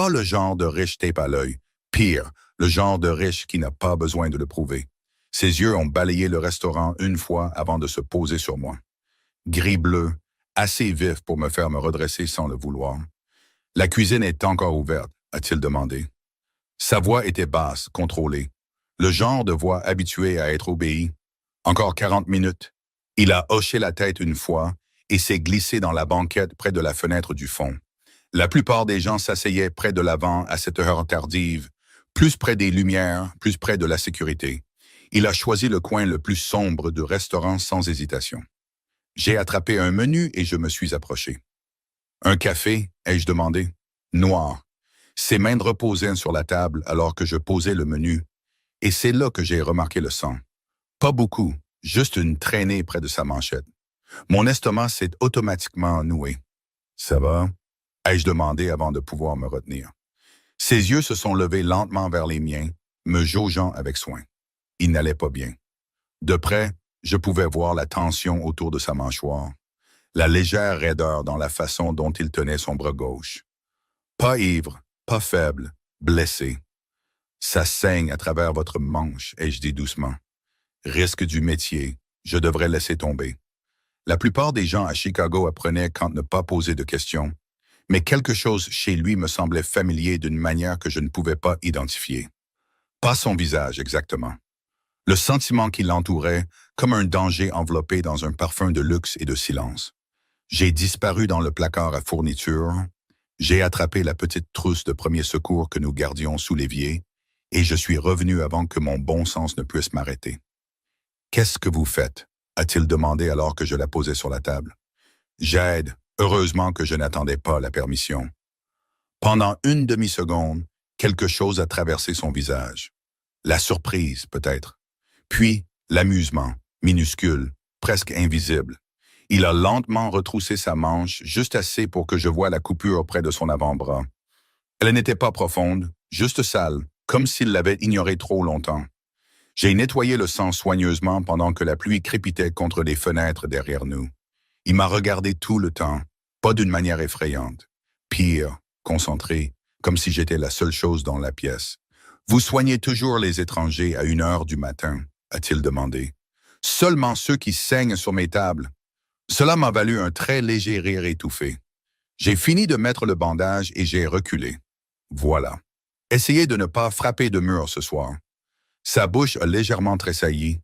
Pas le genre de riche tape à l'œil. Pire, le genre de riche qui n'a pas besoin de le prouver. Ses yeux ont balayé le restaurant une fois avant de se poser sur moi. Gris-bleu, assez vif pour me faire me redresser sans le vouloir. La cuisine est encore ouverte, a-t-il demandé. Sa voix était basse, contrôlée. Le genre de voix habituée à être obéie. Encore 40 minutes. Il a hoché la tête une fois et s'est glissé dans la banquette près de la fenêtre du fond. La plupart des gens s'asseyaient près de l'avant à cette heure tardive, plus près des lumières, plus près de la sécurité. Il a choisi le coin le plus sombre du restaurant sans hésitation. J'ai attrapé un menu et je me suis approché. Un café, ai-je demandé? Noir. Ses mains reposaient sur la table alors que je posais le menu, et c'est là que j'ai remarqué le sang. Pas beaucoup, juste une traînée près de sa manchette. Mon estomac s'est automatiquement noué. Ça va? Ai-je demandé avant de pouvoir me retenir. Ses yeux se sont levés lentement vers les miens, me jaugeant avec soin. Il n'allait pas bien. De près, je pouvais voir la tension autour de sa mâchoire, la légère raideur dans la façon dont il tenait son bras gauche. Pas ivre, pas faible, blessé. Ça saigne à travers votre manche, ai-je dit doucement. Risque du métier, je devrais laisser tomber. La plupart des gens à Chicago apprenaient quand ne pas poser de questions, mais quelque chose chez lui me semblait familier d'une manière que je ne pouvais pas identifier. Pas son visage exactement. Le sentiment qui l'entourait, comme un danger enveloppé dans un parfum de luxe et de silence. J'ai disparu dans le placard à fournitures, j'ai attrapé la petite trousse de premier secours que nous gardions sous l'évier, et je suis revenu avant que mon bon sens ne puisse m'arrêter. « Qu'est-ce que vous faites ?» a-t-il demandé alors que je la posais sur la table. « J'aide. Heureusement que je n'attendais pas la permission. » Pendant une demi-seconde, quelque chose a traversé son visage. La surprise, peut-être. Puis, l'amusement, minuscule, presque invisible. Il a lentement retroussé sa manche, juste assez pour que je voie la coupure près de son avant-bras. Elle n'était pas profonde, juste sale, comme s'il l'avait ignorée trop longtemps. J'ai nettoyé le sang soigneusement pendant que la pluie crépitait contre les fenêtres derrière nous. Il m'a regardé tout le temps, pas d'une manière effrayante. Pire, concentré, comme si j'étais la seule chose dans la pièce. « Vous soignez toujours les étrangers à 1 heure du matin ?» a-t-il demandé. « Seulement ceux qui saignent sur mes tables. » Cela m'a valu un très léger rire étouffé. J'ai fini de mettre le bandage et j'ai reculé. Voilà. Essayez de ne pas frapper de mur ce soir. Sa bouche a légèrement tressailli.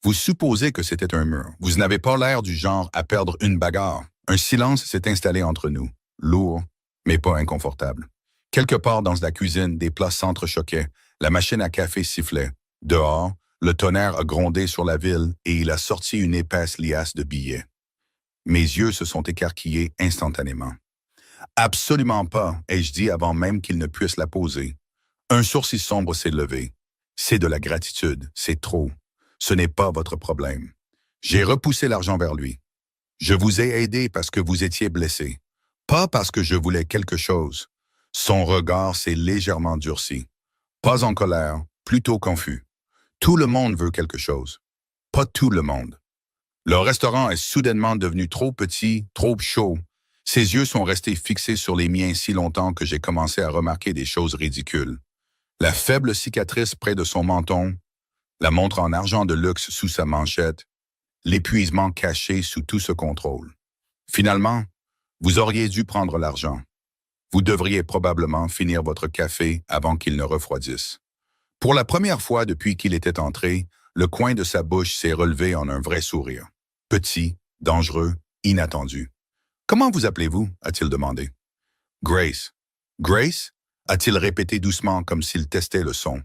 Vous supposez que c'était un mur. Vous n'avez pas l'air du genre à perdre une bagarre. Un silence s'est installé entre nous. Lourd, mais pas inconfortable. Quelque part dans la cuisine, des plats s'entrechoquaient. La machine à café sifflait. Dehors, le tonnerre a grondé sur la ville et il a sorti une épaisse liasse de billets. Mes yeux se sont écarquillés instantanément. « Absolument pas, ai-je dit avant même qu'il ne puisse la poser. Un sourcil sombre s'est levé. C'est de la gratitude, c'est trop. Ce n'est pas votre problème. J'ai repoussé l'argent vers lui. Je vous ai aidé parce que vous étiez blessé, pas parce que je voulais quelque chose. Son regard s'est légèrement durci. Pas en colère, plutôt confus. Tout le monde veut quelque chose. Pas tout le monde. Le restaurant est soudainement devenu trop petit, trop chaud. Ses yeux sont restés fixés sur les miens si longtemps que j'ai commencé à remarquer des choses ridicules. La faible cicatrice près de son menton, la montre en argent de luxe sous sa manchette, l'épuisement caché sous tout ce contrôle. Finalement, vous auriez dû prendre l'argent. Vous devriez probablement finir votre café avant qu'il ne refroidisse. Pour la première fois depuis qu'il était entré, le coin de sa bouche s'est relevé en un vrai sourire. Petit, dangereux, inattendu. « Comment vous appelez-vous » a-t-il demandé. « Grace. »« Grace » a-t-il répété doucement comme s'il testait le son.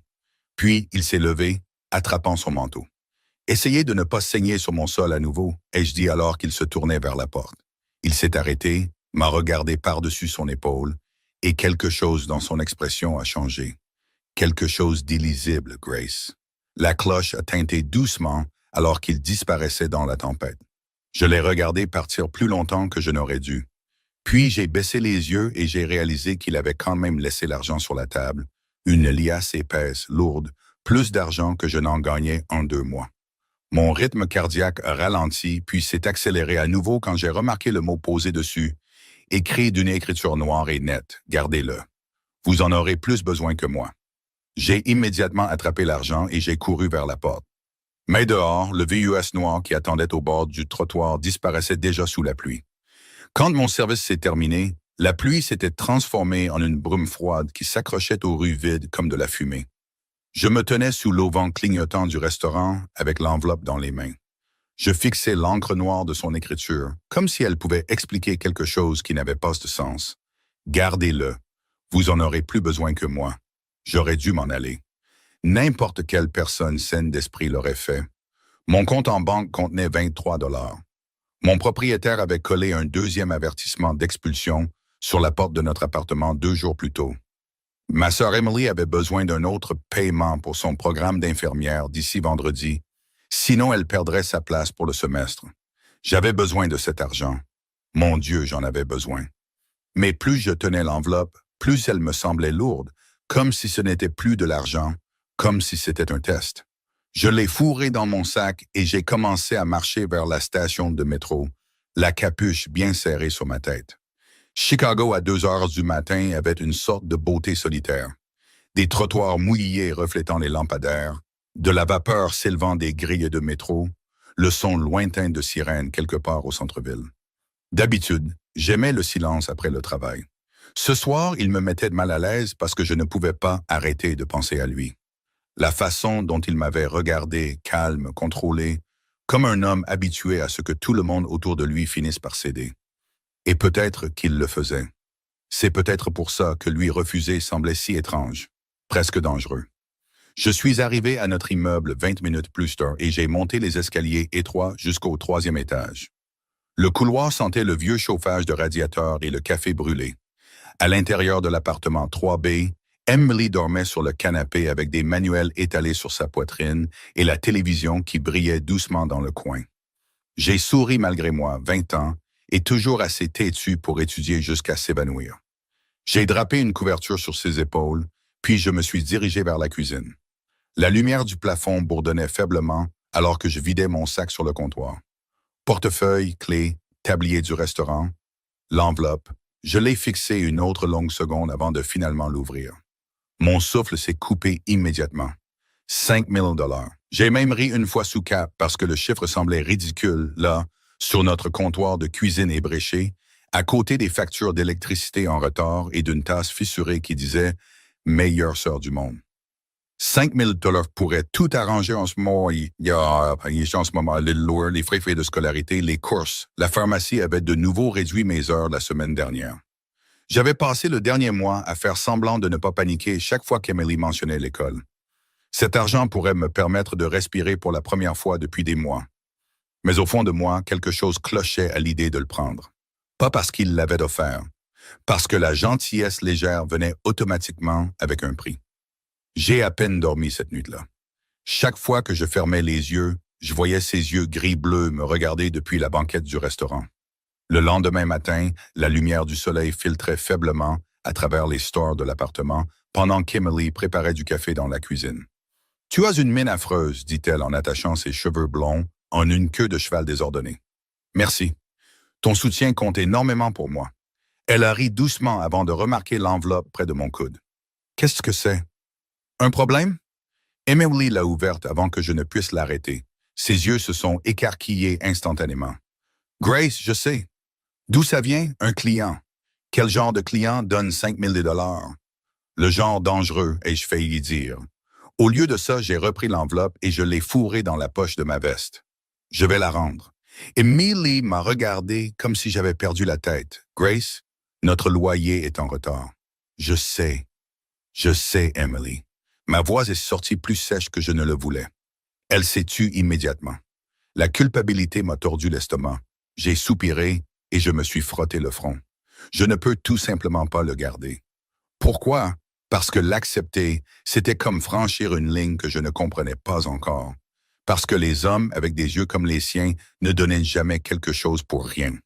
Puis il s'est levé, attrapant son manteau. « Essayez de ne pas saigner sur mon sol à nouveau » ai-je dit alors qu'il se tournait vers la porte. Il s'est arrêté, m'a regardé par-dessus son épaule, et quelque chose dans son expression a changé. Quelque chose d'illisible, Grace. La cloche a tinté doucement alors qu'il disparaissait dans la tempête. Je l'ai regardé partir plus longtemps que je n'aurais dû. Puis j'ai baissé les yeux et j'ai réalisé qu'il avait quand même laissé l'argent sur la table, une liasse épaisse, lourde, plus d'argent que je n'en gagnais en 2 mois. Mon rythme cardiaque a ralenti puis s'est accéléré à nouveau quand j'ai remarqué le mot posé dessus, écrit d'une écriture noire et nette, gardez-le. Vous en aurez plus besoin que moi. J'ai immédiatement attrapé l'argent et j'ai couru vers la porte. Mais dehors, le VUS noir qui attendait au bord du trottoir disparaissait déjà sous la pluie. Quand mon service s'est terminé, la pluie s'était transformée en une brume froide qui s'accrochait aux rues vides comme de la fumée. Je me tenais sous l'auvent clignotant du restaurant avec l'enveloppe dans les mains. Je fixais l'encre noire de son écriture, comme si elle pouvait expliquer quelque chose qui n'avait pas de sens. Gardez-le. Vous en aurez plus besoin que moi. J'aurais dû m'en aller. N'importe quelle personne saine d'esprit l'aurait fait. Mon compte en banque contenait 23 $. Mon propriétaire avait collé un deuxième avertissement d'expulsion sur la porte de notre appartement 2 jours plus tôt. Ma sœur Emily avait besoin d'un autre paiement pour son programme d'infirmière d'ici vendredi, sinon elle perdrait sa place pour le semestre. J'avais besoin de cet argent. Mon Dieu, j'en avais besoin. Mais plus je tenais l'enveloppe, plus elle me semblait lourde, comme si ce n'était plus de l'argent, comme si c'était un test. Je l'ai fourré dans mon sac et j'ai commencé à marcher vers la station de métro, la capuche bien serrée sur ma tête. Chicago à 2 heures du matin avait une sorte de beauté solitaire. Des trottoirs mouillés reflétant les lampadaires, de la vapeur s'élevant des grilles de métro, le son lointain de sirènes quelque part au centre-ville. D'habitude, j'aimais le silence après le travail. Ce soir, il me mettait mal à l'aise parce que je ne pouvais pas arrêter de penser à lui. La façon dont il m'avait regardé, calme, contrôlé, comme un homme habitué à ce que tout le monde autour de lui finisse par céder. Et peut-être qu'il le faisait. C'est peut-être pour ça que lui refuser semblait si étrange, presque dangereux. Je suis arrivé à notre immeuble 20 minutes plus tard et j'ai monté les escaliers étroits jusqu'au 3e étage. Le couloir sentait le vieux chauffage de radiateur et le café brûlé. À l'intérieur de l'appartement 3B, Emily dormait sur le canapé avec des manuels étalés sur sa poitrine et la télévision qui brillait doucement dans le coin. J'ai souri malgré moi, 20 ans, et toujours assez têtu pour étudier jusqu'à s'évanouir. J'ai drapé une couverture sur ses épaules, puis je me suis dirigé vers la cuisine. La lumière du plafond bourdonnait faiblement alors que je vidais mon sac sur le comptoir. Portefeuille, clé, tablier du restaurant, l'enveloppe, je l'ai fixé une autre longue seconde avant de finalement l'ouvrir. Mon souffle s'est coupé immédiatement. 5 000 $. J'ai même ri une fois sous cap parce que le chiffre semblait ridicule, là, sur notre comptoir de cuisine ébréché, à côté des factures d'électricité en retard et d'une tasse fissurée qui disait « Meilleure sœur du monde ». 5 000 $ pourraient tout arranger en ce moment. Il y a en ce moment les lourds, les frais de scolarité, les courses. La pharmacie avait de nouveau réduit mes heures la semaine dernière. J'avais passé le dernier mois à faire semblant de ne pas paniquer chaque fois qu'Emily mentionnait l'école. Cet argent pourrait me permettre de respirer pour la première fois depuis des mois. Mais au fond de moi, quelque chose clochait à l'idée de le prendre. Pas parce qu'il l'avait offert, parce que la gentillesse légère venait automatiquement avec un prix. J'ai à peine dormi cette nuit-là. Chaque fois que je fermais les yeux, je voyais ses yeux gris-bleus me regarder depuis la banquette du restaurant. Le lendemain matin, la lumière du soleil filtrait faiblement à travers les stores de l'appartement pendant qu'Emily préparait du café dans la cuisine. « Tu as une mine affreuse, dit-elle en attachant ses cheveux blonds en une queue de cheval désordonnée. « Merci. Ton soutien compte énormément pour moi. » Elle a ri doucement avant de remarquer l'enveloppe près de mon coude. « Qu'est-ce que c'est? Un problème? » Emily l'a ouverte avant que je ne puisse l'arrêter. Ses yeux se sont écarquillés instantanément. « Grace, je sais. D'où ça vient? Un client. Quel genre de client donne 5 000 $? Le genre dangereux, ai-je failli dire. Au lieu de ça, j'ai repris l'enveloppe et je l'ai fourrée dans la poche de ma veste. Je vais la rendre. Emily m'a regardé comme si j'avais perdu la tête. Grace, notre loyer est en retard. Je sais, Emily. Ma voix est sortie plus sèche que je ne le voulais. Elle s'est tue immédiatement. La culpabilité m'a tordu l'estomac. J'ai soupiré et je me suis frotté le front. Je ne peux tout simplement pas le garder. Pourquoi? Parce que l'accepter, c'était comme franchir une ligne que je ne comprenais pas encore. Parce que les hommes avec des yeux comme les siens ne donnaient jamais quelque chose pour rien.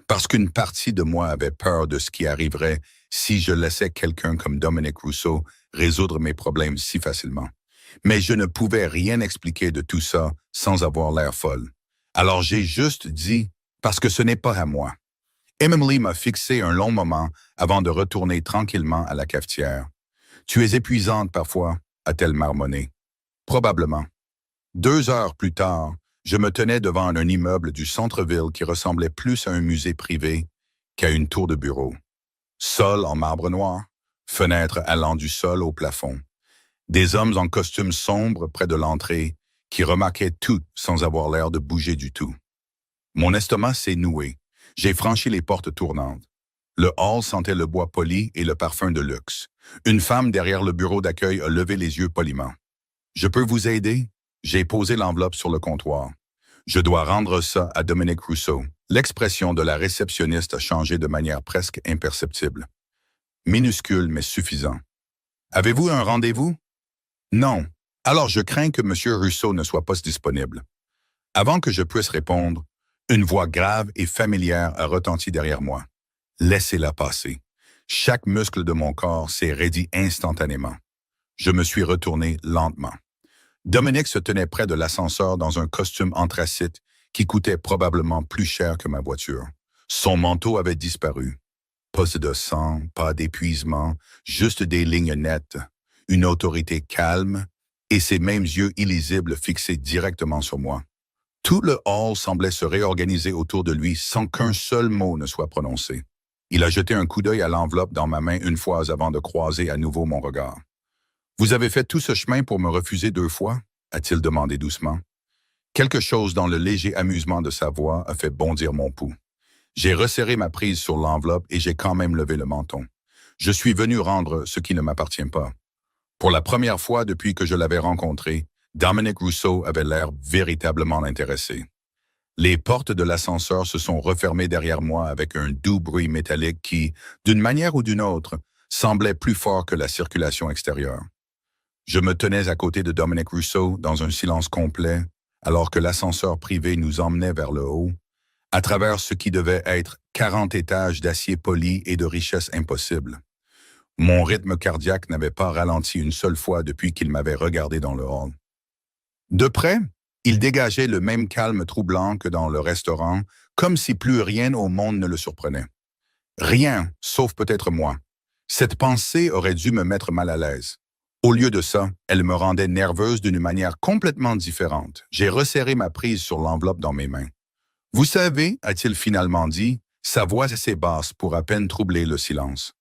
Parce qu'une partie de moi avait peur de ce qui arriverait si je laissais quelqu'un comme Dominic Rousseau résoudre mes problèmes si facilement. Mais je ne pouvais rien expliquer de tout ça sans avoir l'air folle. Alors j'ai juste dit, parce que ce n'est pas à moi. Emily m'a fixé un long moment avant de retourner tranquillement à la cafetière. Tu es épuisante parfois, a-t-elle marmonné. Probablement. 2 heures plus tard, je me tenais devant un immeuble du centre-ville qui ressemblait plus à un musée privé qu'à une tour de bureau. Sol en marbre noir, fenêtres allant du sol au plafond. Des hommes en costume sombre près de l'entrée qui remarquaient tout sans avoir l'air de bouger du tout. Mon estomac s'est noué. J'ai franchi les portes tournantes. Le hall sentait le bois poli et le parfum de luxe. Une femme derrière le bureau d'accueil a levé les yeux poliment. « Je peux vous aider? » J'ai posé l'enveloppe sur le comptoir. « Je dois rendre ça à Dominique Rousseau. » L'expression de la réceptionniste a changé de manière presque imperceptible. Minuscule mais suffisant. « Avez-vous un rendez-vous? » « Non. Alors je crains que M. Rousseau ne soit pas disponible. » Avant que je puisse répondre, une voix grave et familière a retenti derrière moi. Laissez-la passer. Chaque muscle de mon corps s'est raidi instantanément. Je me suis retourné lentement. Dominique se tenait près de l'ascenseur dans un costume anthracite qui coûtait probablement plus cher que ma voiture. Son manteau avait disparu. Pas de sang, pas d'épuisement, juste des lignes nettes, une autorité calme et ses mêmes yeux illisibles fixés directement sur moi. Tout le hall semblait se réorganiser autour de lui sans qu'un seul mot ne soit prononcé. Il a jeté un coup d'œil à l'enveloppe dans ma main une fois avant de croiser à nouveau mon regard. « Vous avez fait tout ce chemin pour me refuser 2 fois? » a-t-il demandé doucement. Quelque chose dans le léger amusement de sa voix a fait bondir mon pouls. J'ai resserré ma prise sur l'enveloppe et j'ai quand même levé le menton. Je suis venu rendre ce qui ne m'appartient pas. Pour la première fois depuis que je l'avais rencontré, Dominique Rousseau avait l'air véritablement intéressé. Les portes de l'ascenseur se sont refermées derrière moi avec un doux bruit métallique qui, d'une manière ou d'une autre, semblait plus fort que la circulation extérieure. Je me tenais à côté de Dominique Rousseau dans un silence complet, alors que l'ascenseur privé nous emmenait vers le haut, à travers ce qui devait être 40 étages d'acier poli et de richesse impossible. Mon rythme cardiaque n'avait pas ralenti une seule fois depuis qu'il m'avait regardé dans le hall. De près, il dégageait le même calme troublant que dans le restaurant, comme si plus rien au monde ne le surprenait. Rien, sauf peut-être moi. Cette pensée aurait dû me mettre mal à l'aise. Au lieu de ça, elle me rendait nerveuse d'une manière complètement différente. J'ai resserré ma prise sur l'enveloppe dans mes mains. « Vous savez, a-t-il finalement dit, sa voix assez basse pour à peine troubler le silence.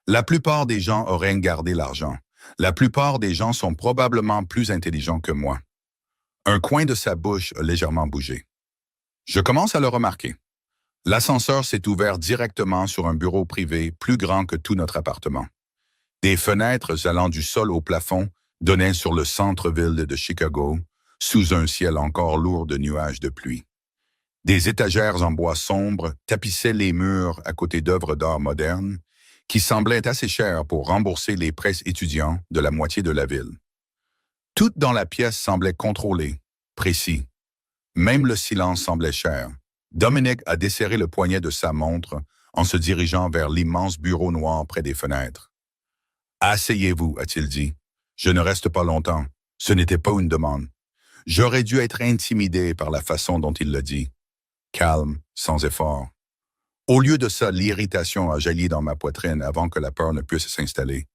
La plupart des gens auraient gardé l'argent. La plupart des gens sont probablement plus intelligents que moi. » Un coin de sa bouche a légèrement bougé. Je commence à le remarquer. L'ascenseur s'est ouvert directement sur un bureau privé plus grand que tout notre appartement. Des fenêtres allant du sol au plafond donnaient sur le centre-ville de Chicago, sous un ciel encore lourd de nuages de pluie. Des étagères en bois sombre tapissaient les murs à côté d'œuvres d'art modernes qui semblaient assez chères pour rembourser les prêts étudiants de la moitié de la ville. Tout dans la pièce semblait contrôlé, précis. Même le silence semblait cher. Dominique a desserré le poignet de sa montre en se dirigeant vers l'immense bureau noir près des fenêtres. « Asseyez-vous, a-t-il dit. Je ne reste pas longtemps. Ce n'était pas une demande. J'aurais dû être intimidé par la façon dont il l'a dit. Calme, sans effort. Au lieu de ça, l'irritation a jailli dans ma poitrine avant que la peur ne puisse s'installer.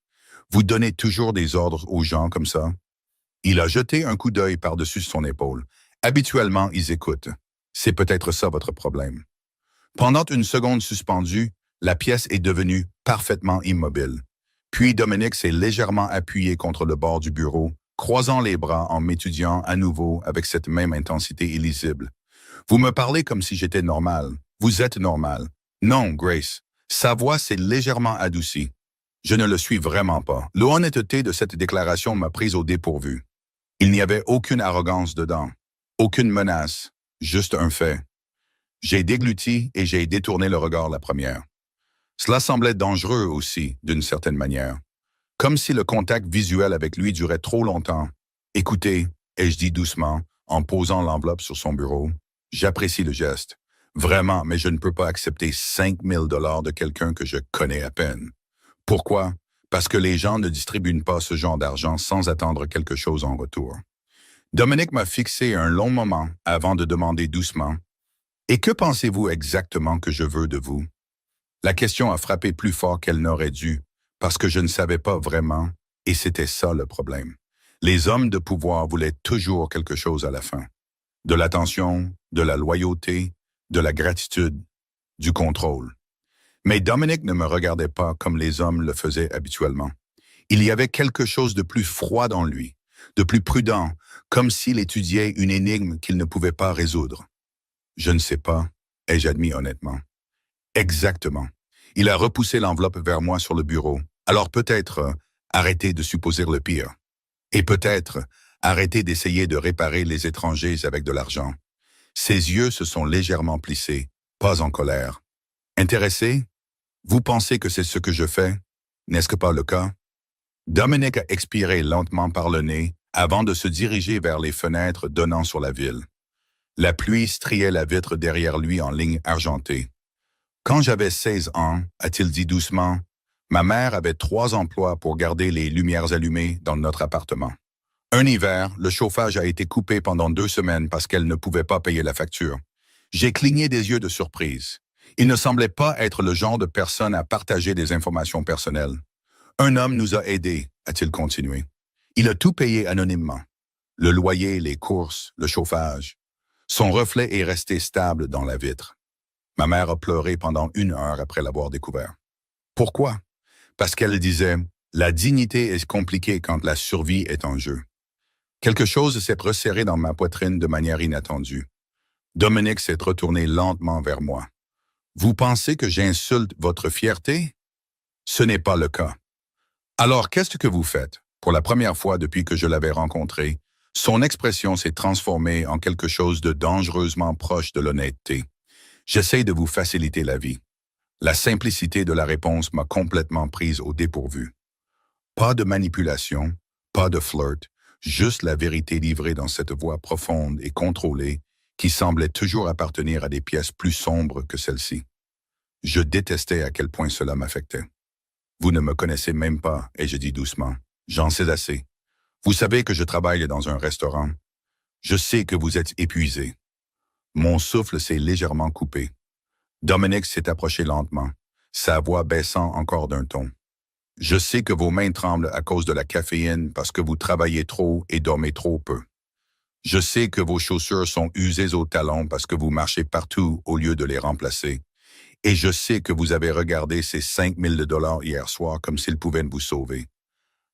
Vous donnez toujours des ordres aux gens comme ça? » Il a jeté un coup d'œil par-dessus son épaule. Habituellement, ils écoutent. C'est peut-être ça votre problème. Pendant une seconde suspendue, la pièce est devenue parfaitement immobile. Puis Dominique s'est légèrement appuyé contre le bord du bureau, croisant les bras en m'étudiant à nouveau avec cette même intensité illisible. Vous me parlez comme si j'étais normal. Vous êtes normal. Non, Grace. Sa voix s'est légèrement adoucie. Je ne le suis vraiment pas. L'honnêteté de cette déclaration m'a prise au dépourvu. Il n'y avait aucune arrogance dedans, aucune menace, juste un fait. J'ai dégluti et j'ai détourné le regard la première. Cela semblait dangereux aussi, d'une certaine manière. Comme si le contact visuel avec lui durait trop longtemps. « Écoutez, » ai-je dit doucement, en posant l'enveloppe sur son bureau, « j'apprécie le geste. Vraiment, mais je ne peux pas accepter 5 000 $ de quelqu'un que je connais à peine. Pourquoi? Parce que les gens ne distribuent pas ce genre d'argent sans attendre quelque chose en retour. » Dominique m'a fixé un long moment avant de demander doucement « Et que pensez-vous exactement que je veux de vous? » La question a frappé plus fort qu'elle n'aurait dû, parce que je ne savais pas vraiment, et c'était ça le problème. Les hommes de pouvoir voulaient toujours quelque chose à la fin. De l'attention, de la loyauté, de la gratitude, du contrôle. Mais Dominic ne me regardait pas comme les hommes le faisaient habituellement. Il y avait quelque chose de plus froid dans lui, de plus prudent, comme s'il étudiait une énigme qu'il ne pouvait pas résoudre. Je ne sais pas, ai-je admis honnêtement. Exactement. Il a repoussé l'enveloppe vers moi sur le bureau. Alors peut-être arrêter de supposer le pire. Et peut-être arrêter d'essayer de réparer les étrangers avec de l'argent. Ses yeux se sont légèrement plissés, pas en colère. Intéressé? Vous pensez que c'est ce que je fais? N'est-ce pas le cas? Dominic a expiré lentement par le nez avant de se diriger vers les fenêtres donnant sur la ville. La pluie striait la vitre derrière lui en ligne argentée. Quand j'avais 16 ans, a-t-il dit doucement, ma mère avait 3 emplois pour garder les lumières allumées dans notre appartement. Un hiver, le chauffage a été coupé pendant 2 semaines parce qu'elle ne pouvait pas payer la facture. J'ai cligné des yeux de surprise. Il ne semblait pas être le genre de personne à partager des informations personnelles. Un homme nous a aidés, a-t-il continué. Il a tout payé anonymement. Le loyer, les courses, le chauffage. Son reflet est resté stable dans la vitre. Ma mère a pleuré pendant 1 heure après l'avoir découvert. Pourquoi? Parce qu'elle disait, la dignité est compliquée quand la survie est en jeu. Quelque chose s'est resserré dans ma poitrine de manière inattendue. Dominic s'est retourné lentement vers moi. Vous pensez que j'insulte votre fierté? Ce n'est pas le cas. Alors, qu'est-ce que vous faites? Pour la première fois depuis que je l'avais rencontré, son expression s'est transformée en quelque chose de dangereusement proche de l'honnêteté. J'essaie de vous faciliter la vie. La simplicité de la réponse m'a complètement prise au dépourvu. Pas de manipulation, pas de flirt, juste la vérité livrée dans cette voix profonde et contrôlée qui semblait toujours appartenir à des pièces plus sombres que celle-ci. Je détestais à quel point cela m'affectait. Vous ne me connaissez même pas, ai-je dit doucement. J'en sais assez. Vous savez que je travaille dans un restaurant. Je sais que vous êtes épuisé. Mon souffle s'est légèrement coupé. Dominic s'est approché lentement, sa voix baissant encore d'un ton. Je sais que vos mains tremblent à cause de la caféine parce que vous travaillez trop et dormez trop peu. Je sais que vos chaussures sont usées au talon parce que vous marchez partout au lieu de les remplacer. Et je sais que vous avez regardé ces 5 000 $ hier soir comme s'ils pouvaient vous sauver.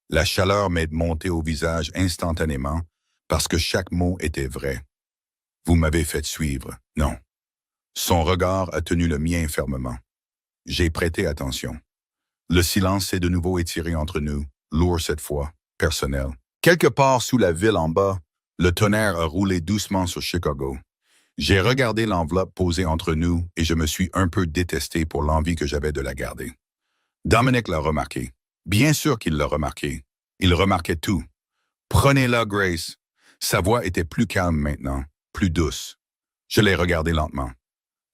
La chaleur m'est montée au visage instantanément parce que chaque mot était vrai. Vous m'avez fait suivre, non. Son regard a tenu le mien fermement. J'ai prêté attention. Le silence s'est de nouveau étiré entre nous, lourd cette fois, personnel. Quelque part sous la ville en bas, le tonnerre a roulé doucement sur Chicago. J'ai regardé l'enveloppe posée entre nous et je me suis un peu détesté pour l'envie que j'avais de la garder. Dominic l'a remarqué. Bien sûr qu'il l'a remarqué. Il remarquait tout. Prenez-la, Grace. Sa voix était plus calme maintenant, plus douce. Je l'ai regardé lentement.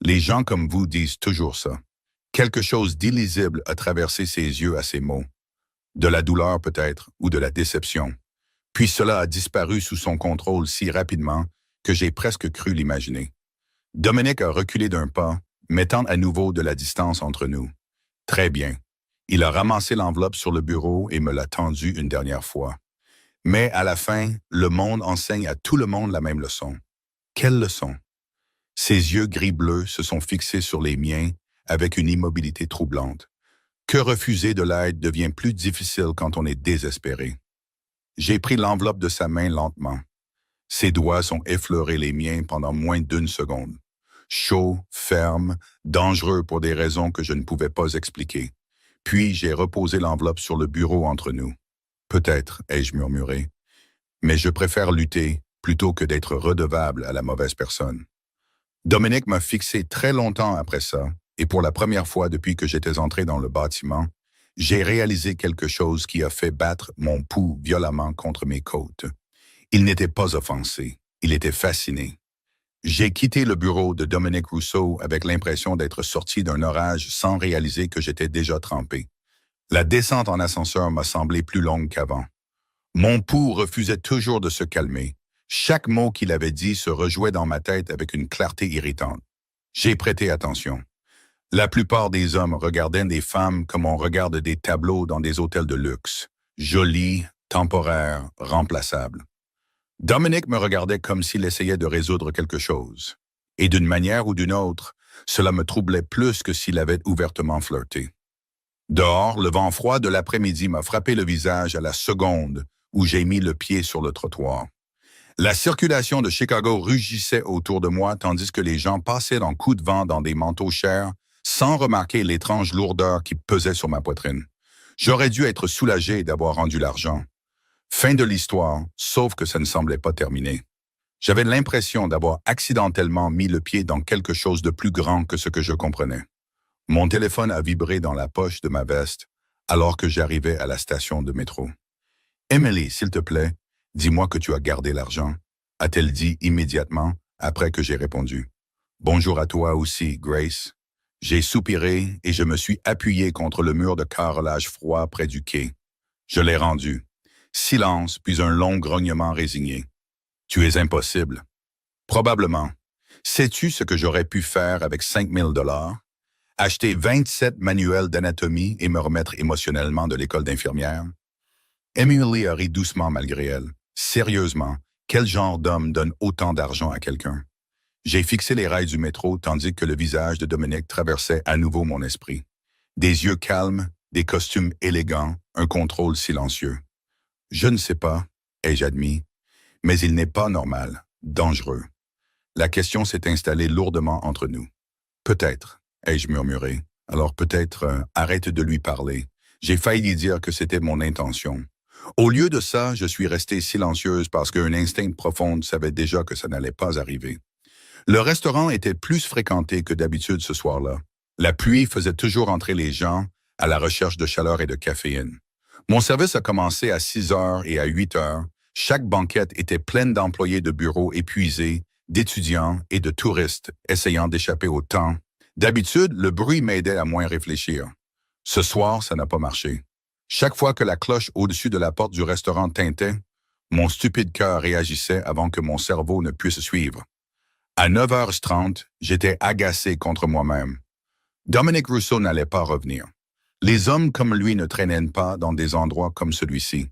Les gens comme vous disent toujours ça. Quelque chose d'illisible a traversé ses yeux à ces mots. De la douleur peut-être, ou de la déception. Puis cela a disparu sous son contrôle si rapidement que j'ai presque cru l'imaginer. Dominic a reculé d'un pas, mettant à nouveau de la distance entre nous. Très bien. Il a ramassé l'enveloppe sur le bureau et me l'a tendue une dernière fois. Mais à la fin, le monde enseigne à tout le monde la même leçon. Quelle leçon? Ses yeux gris-bleus se sont fixés sur les miens avec une immobilité troublante. Que refuser de l'aide devient plus difficile quand on est désespéré. J'ai pris l'enveloppe de sa main lentement. Ses doigts ont effleuré les miens pendant moins d'1 seconde. Chaud, ferme, dangereux pour des raisons que je ne pouvais pas expliquer. Puis j'ai reposé l'enveloppe sur le bureau entre nous. Peut-être, ai-je murmuré, mais je préfère lutter plutôt que d'être redevable à la mauvaise personne. Dominic m'a fixé très longtemps après ça, et pour la première fois depuis que j'étais entré dans le bâtiment, j'ai réalisé quelque chose qui a fait battre mon pouls violemment contre mes côtes. Il n'était pas offensé, il était fasciné. J'ai quitté le bureau de Dominic Rousseau avec l'impression d'être sorti d'un orage sans réaliser que j'étais déjà trempé. La descente en ascenseur m'a semblé plus longue qu'avant. Mon pouls refusait toujours de se calmer. Chaque mot qu'il avait dit se rejouait dans ma tête avec une clarté irritante. J'ai prêté attention. La plupart des hommes regardaient des femmes comme on regarde des tableaux dans des hôtels de luxe, jolis, temporaires, remplaçables. Dominic me regardait comme s'il essayait de résoudre quelque chose. Et d'une manière ou d'une autre, cela me troublait plus que s'il avait ouvertement flirté. Dehors, le vent froid de l'après-midi m'a frappé le visage à la seconde où j'ai mis le pied sur le trottoir. La circulation de Chicago rugissait autour de moi tandis que les gens passaient en coups de vent dans des manteaux chers sans remarquer l'étrange lourdeur qui pesait sur ma poitrine. J'aurais dû être soulagé d'avoir rendu l'argent. Fin de l'histoire, sauf que ça ne semblait pas terminé. J'avais l'impression d'avoir accidentellement mis le pied dans quelque chose de plus grand que ce que je comprenais. Mon téléphone a vibré dans la poche de ma veste alors que j'arrivais à la station de métro. « Emily, s'il te plaît, dis-moi que tu as gardé l'argent, » a-t-elle dit immédiatement après que j'ai répondu. « Bonjour à toi aussi, Grace. » J'ai soupiré et je me suis appuyé contre le mur de carrelage froid près du quai. Je l'ai rendu. Silence, puis un long grognement résigné. « Tu es impossible. » « Probablement. Sais-tu ce que j'aurais pu faire avec 5000 $? Acheter 27 manuels d'anatomie et me remettre émotionnellement de l'école d'infirmière? Emily a ri doucement malgré elle. Sérieusement, quel genre d'homme donne autant d'argent à quelqu'un? J'ai fixé les rails du métro tandis que le visage de Dominic traversait à nouveau mon esprit. Des yeux calmes, des costumes élégants, un contrôle silencieux. Je ne sais pas, ai-je admis, mais il n'est pas normal, dangereux. La question s'est installée lourdement entre nous. Peut-être, ai-je murmuré. Alors peut-être, arrête de lui parler. J'ai failli lui dire que c'était mon intention. Au lieu de ça, je suis restée silencieuse parce qu'un instinct profond savait déjà que ça n'allait pas arriver. Le restaurant était plus fréquenté que d'habitude ce soir-là. La pluie faisait toujours entrer les gens à la recherche de chaleur et de caféine. Mon service a commencé à 6 heures et à 8 heures. Chaque banquette était pleine d'employés de bureaux épuisés, d'étudiants et de touristes essayant d'échapper au temps. D'habitude, le bruit m'aidait à moins réfléchir. Ce soir, ça n'a pas marché. Chaque fois que la cloche au-dessus de la porte du restaurant tintait, mon stupide cœur réagissait avant que mon cerveau ne puisse suivre. À 9h30, j'étais agacé contre moi-même. Dominic Rousseau n'allait pas revenir. Les hommes comme lui ne traînaient pas dans des endroits comme celui-ci.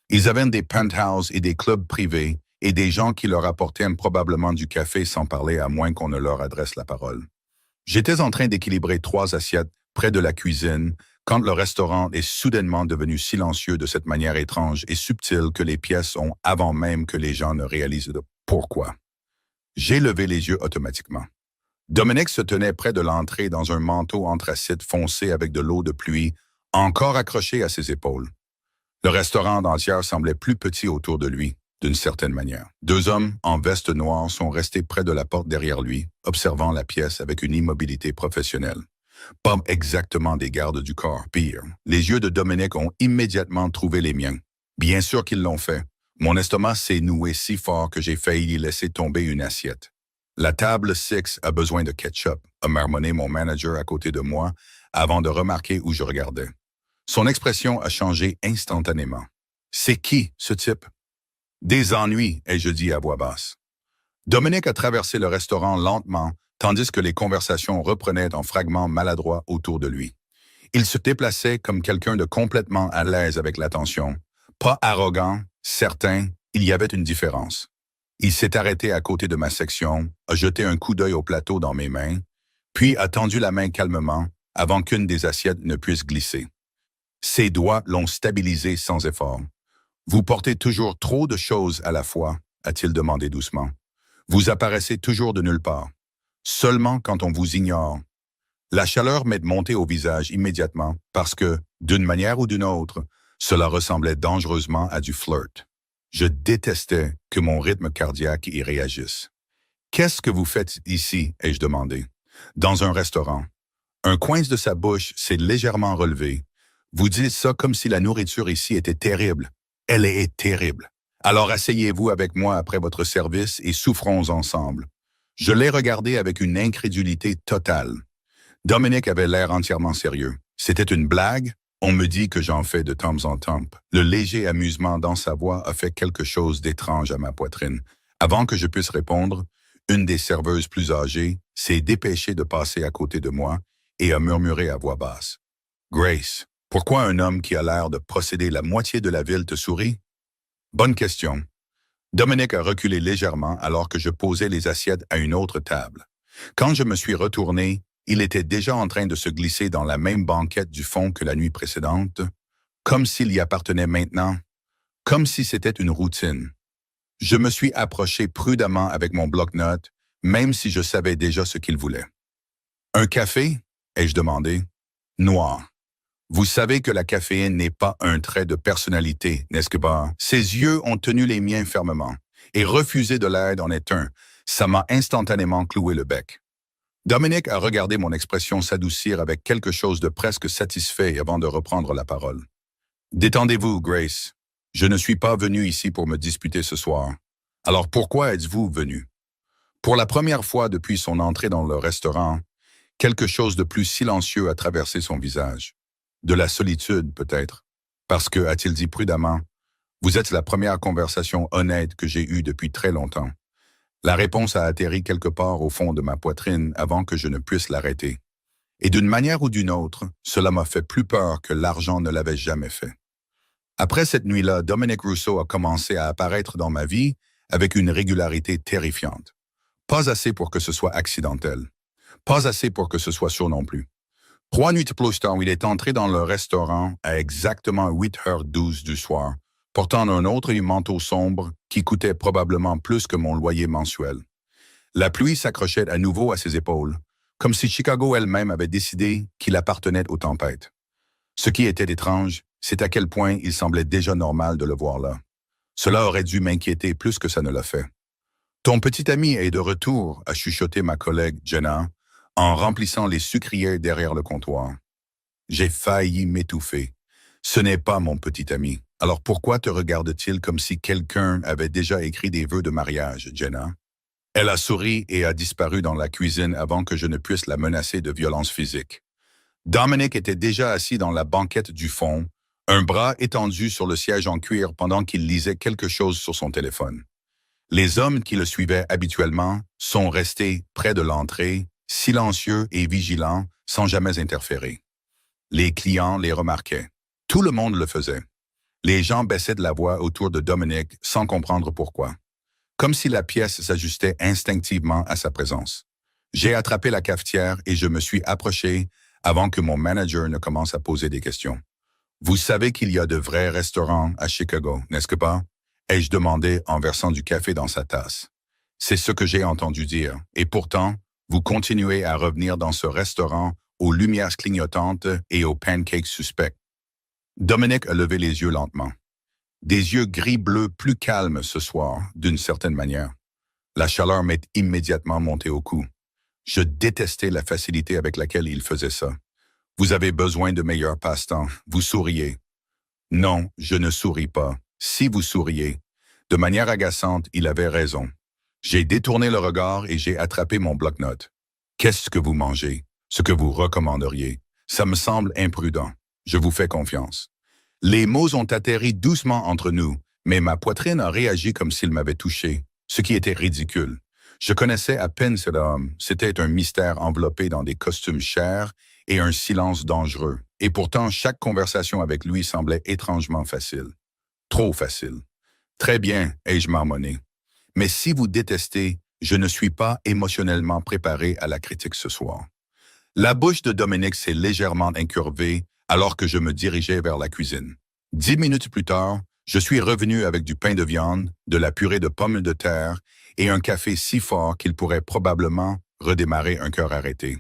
Ils avaient des penthouses et des clubs privés et des gens qui leur apportaient probablement du café sans parler à moins qu'on ne leur adresse la parole. J'étais en train d'équilibrer 3 assiettes près de la cuisine quand le restaurant est soudainement devenu silencieux de cette manière étrange et subtile que les pièces ont avant même que les gens ne réalisent pourquoi. J'ai levé les yeux automatiquement. Dominic se tenait près de l'entrée dans un manteau anthracite foncé avec de l'eau de pluie, encore accroché à ses épaules. Le restaurant entier semblait plus petit autour de lui, d'une certaine manière. 2 hommes en veste noire sont restés près de la porte derrière lui, observant la pièce avec une immobilité professionnelle. Pas exactement des gardes du corps, pire. Les yeux de Dominic ont immédiatement trouvé les miens. Bien sûr qu'ils l'ont fait. Mon estomac s'est noué si fort que j'ai failli y laisser tomber une assiette. La table 6 a besoin de ketchup, a marmonné mon manager à côté de moi avant de remarquer où je regardais. Son expression a changé instantanément. C'est qui, ce type? Des ennuis, ai-je dit à voix basse. Dominic a traversé le restaurant lentement, tandis que les conversations reprenaient en fragments maladroits autour de lui. Il se déplaçait comme quelqu'un de complètement à l'aise avec l'attention. Pas arrogant, certain, il y avait une différence. Il s'est arrêté à côté de ma section, a jeté un coup d'œil au plateau dans mes mains, puis a tendu la main calmement avant qu'une des assiettes ne puisse glisser. Ses doigts l'ont stabilisé sans effort. « Vous portez toujours trop de choses à la fois », a-t-il demandé doucement. « Vous apparaissez toujours de nulle part. Seulement quand on vous ignore. » La chaleur m'est montée au visage immédiatement parce que, d'une manière ou d'une autre, cela ressemblait dangereusement à du flirt. Je détestais que mon rythme cardiaque y réagisse. « Qu'est-ce que vous faites ici ?» ai-je demandé. « Dans un restaurant. » Un coin de sa bouche s'est légèrement relevé. « Vous dites ça comme si la nourriture ici était terrible. Elle est terrible. Alors asseyez-vous avec moi après votre service et souffrons ensemble. » Je l'ai regardé avec une incrédulité totale. Dominic avait l'air entièrement sérieux. C'était une blague? On me dit que j'en fais de temps en temps. Le léger amusement dans sa voix a fait quelque chose d'étrange à ma poitrine. Avant que je puisse répondre, une des serveuses plus âgées s'est dépêchée de passer à côté de moi et a murmuré à voix basse. Grace, pourquoi un homme qui a l'air de posséder la moitié de la ville te sourit? Bonne question. Dominic a reculé légèrement alors que je posais les assiettes à une autre table. Quand je me suis retourné, il était déjà en train de se glisser dans la même banquette du fond que la nuit précédente, comme s'il y appartenait maintenant, comme si c'était une routine. Je me suis approché prudemment avec mon bloc-notes, même si je savais déjà ce qu'il voulait. Un café? Ai-je demandé. Noir. Vous savez que la caféine n'est pas un trait de personnalité, n'est-ce pas? Ses yeux ont tenu les miens fermement, et refuser de l'aide en est un. Ça m'a instantanément cloué le bec. Dominic a regardé mon expression s'adoucir avec quelque chose de presque satisfait avant de reprendre la parole. Détendez-vous, Grace. Je ne suis pas venu ici pour me disputer ce soir. Alors pourquoi êtes-vous venu? Pour la première fois depuis son entrée dans le restaurant, quelque chose de plus silencieux a traversé son visage. De la solitude, peut-être. Parce que, a-t-il dit prudemment, vous êtes la première conversation honnête que j'ai eue depuis très longtemps. La réponse a atterri quelque part au fond de ma poitrine avant que je ne puisse l'arrêter. Et d'une manière ou d'une autre, cela m'a fait plus peur que l'argent ne l'avait jamais fait. Après cette nuit-là, Dominic Rousseau a commencé à apparaître dans ma vie avec une régularité terrifiante. Pas assez pour que ce soit accidentel. Pas assez pour que ce soit sûr non plus. 3 nuits plus tard, il est entré dans le restaurant à exactement 8h12 du soir, portant un autre manteau sombre qui coûtait probablement plus que mon loyer mensuel. La pluie s'accrochait à nouveau à ses épaules, comme si Chicago elle-même avait décidé qu'il appartenait aux tempêtes. Ce qui était étrange, c'est à quel point il semblait déjà normal de le voir là. Cela aurait dû m'inquiéter plus que ça ne l'a fait. « Ton petit ami est de retour », a chuchoté ma collègue Jenna, en remplissant les sucrières derrière le comptoir. J'ai failli m'étouffer. Ce n'est pas mon petit ami. Alors pourquoi te regarde-t-il comme si quelqu'un avait déjà écrit des vœux de mariage, Jenna? Elle a souri et a disparu dans la cuisine avant que je ne puisse la menacer de violence physique. Dominic était déjà assis dans la banquette du fond, un bras étendu sur le siège en cuir pendant qu'il lisait quelque chose sur son téléphone. Les hommes qui le suivaient habituellement sont restés près de l'entrée, silencieux et vigilants, sans jamais interférer. Les clients les remarquaient. Tout le monde le faisait. Les gens baissaient de la voix autour de Dominic sans comprendre pourquoi. Comme si la pièce s'ajustait instinctivement à sa présence. J'ai attrapé la cafetière et je me suis approché avant que mon manager ne commence à poser des questions. Vous savez qu'il y a de vrais restaurants à Chicago, n'est-ce pas? Ai-je demandé en versant du café dans sa tasse. C'est ce que j'ai entendu dire, et pourtant, vous continuez à revenir dans ce restaurant aux lumières clignotantes et aux pancakes suspects. Dominic a levé les yeux lentement. Des yeux gris-bleu plus calmes ce soir, d'une certaine manière. La chaleur m'est immédiatement montée au cou. Je détestais la facilité avec laquelle il faisait ça. Vous avez besoin de meilleurs passe-temps. Vous souriez. Non, je ne souris pas. Si vous souriez. De manière agaçante, il avait raison. J'ai détourné le regard et j'ai attrapé mon bloc-notes. Qu'est-ce que vous mangez? Ce que vous recommanderiez? Ça me semble imprudent. Je vous fais confiance. Les mots ont atterri doucement entre nous, mais ma poitrine a réagi comme s'il m'avait touché, ce qui était ridicule. Je connaissais à peine cet homme. C'était un mystère enveloppé dans des costumes chers et un silence dangereux. Et pourtant, chaque conversation avec lui semblait étrangement facile. Trop facile. Très bien, ai-je marmonné. Mais si vous détestez, je ne suis pas émotionnellement préparé à la critique ce soir. La bouche de Dominic s'est légèrement incurvée alors que je me dirigeais vers la cuisine. 10 minutes plus tard, je suis revenu avec du pain de viande, de la purée de pommes de terre et un café si fort qu'il pourrait probablement redémarrer un cœur arrêté.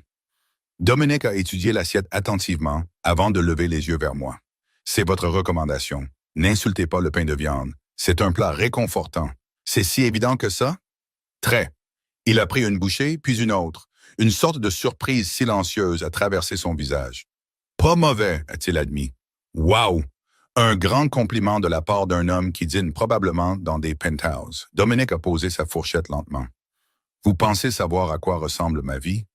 Dominic a étudié l'assiette attentivement avant de lever les yeux vers moi. C'est votre recommandation. N'insultez pas le pain de viande. C'est un plat réconfortant. C'est si évident que ça? Très. Il a pris une bouchée, puis une autre. Une sorte de surprise silencieuse a traversé son visage. Pas mauvais, a-t-il admis. Wow! Un grand compliment de la part d'un homme qui dîne probablement dans des penthouses. Dominic a posé sa fourchette lentement. Vous pensez savoir à quoi ressemble ma vie?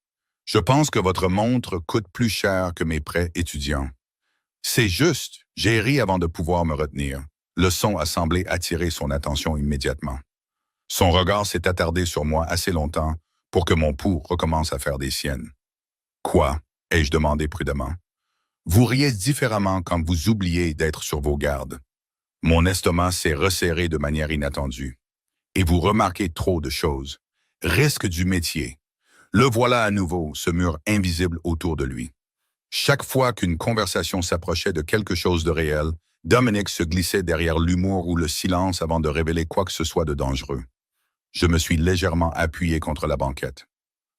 Je pense que votre montre coûte plus cher que mes prêts étudiants. C'est juste, j'ai ri avant de pouvoir me retenir. Le son a semblé attirer son attention immédiatement. Son regard s'est attardé sur moi assez longtemps pour que mon pouls recommence à faire des siennes. Quoi? ai-je demandé prudemment. Vous riez différemment quand vous oubliez d'être sur vos gardes. Mon estomac s'est resserré de manière inattendue. Et vous remarquez trop de choses. Risque du métier. Le voilà à nouveau, ce mur invisible autour de lui. Chaque fois qu'une conversation s'approchait de quelque chose de réel, Dominic se glissait derrière l'humour ou le silence avant de révéler quoi que ce soit de dangereux. Je me suis légèrement appuyé contre la banquette.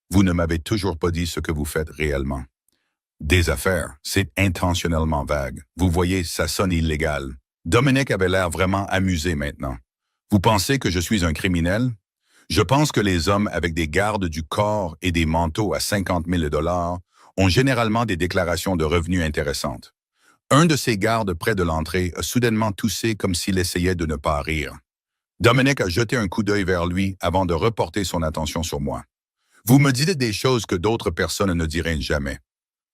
Vous ne m'avez toujours pas dit ce que vous faites réellement. Des affaires, c'est intentionnellement vague. Vous voyez, ça sonne illégal. Dominic avait l'air vraiment amusé maintenant. Vous pensez que je suis un criminel? Je pense que les hommes avec des gardes du corps et des manteaux à 50 000 $ ont généralement des déclarations de revenus intéressantes. Un de ces gardes près de l'entrée a soudainement toussé comme s'il essayait de ne pas rire. Dominic a jeté un coup d'œil vers lui avant de reporter son attention sur moi. Vous me dites des choses que d'autres personnes ne diraient jamais.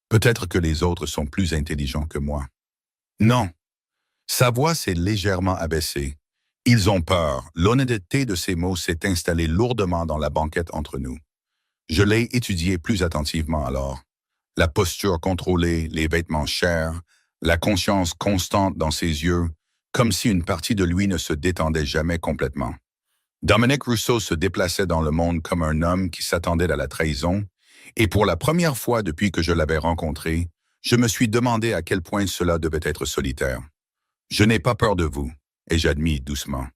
Peut-être que les autres sont plus intelligents que moi. Non. Sa voix s'est légèrement abaissée. Ils ont peur. L'honnêteté de ces mots s'est installée lourdement dans la banquette entre nous. Je l'ai étudié plus attentivement alors. La posture contrôlée, les vêtements chers, la conscience constante dans ses yeux, comme si une partie de lui ne se détendait jamais complètement. Dominic Rousseau se déplaçait dans le monde comme un homme qui s'attendait à la trahison, et pour la première fois depuis que je l'avais rencontré, je me suis demandé à quel point cela devait être solitaire. Je n'ai pas peur de vous, ai-je admis doucement.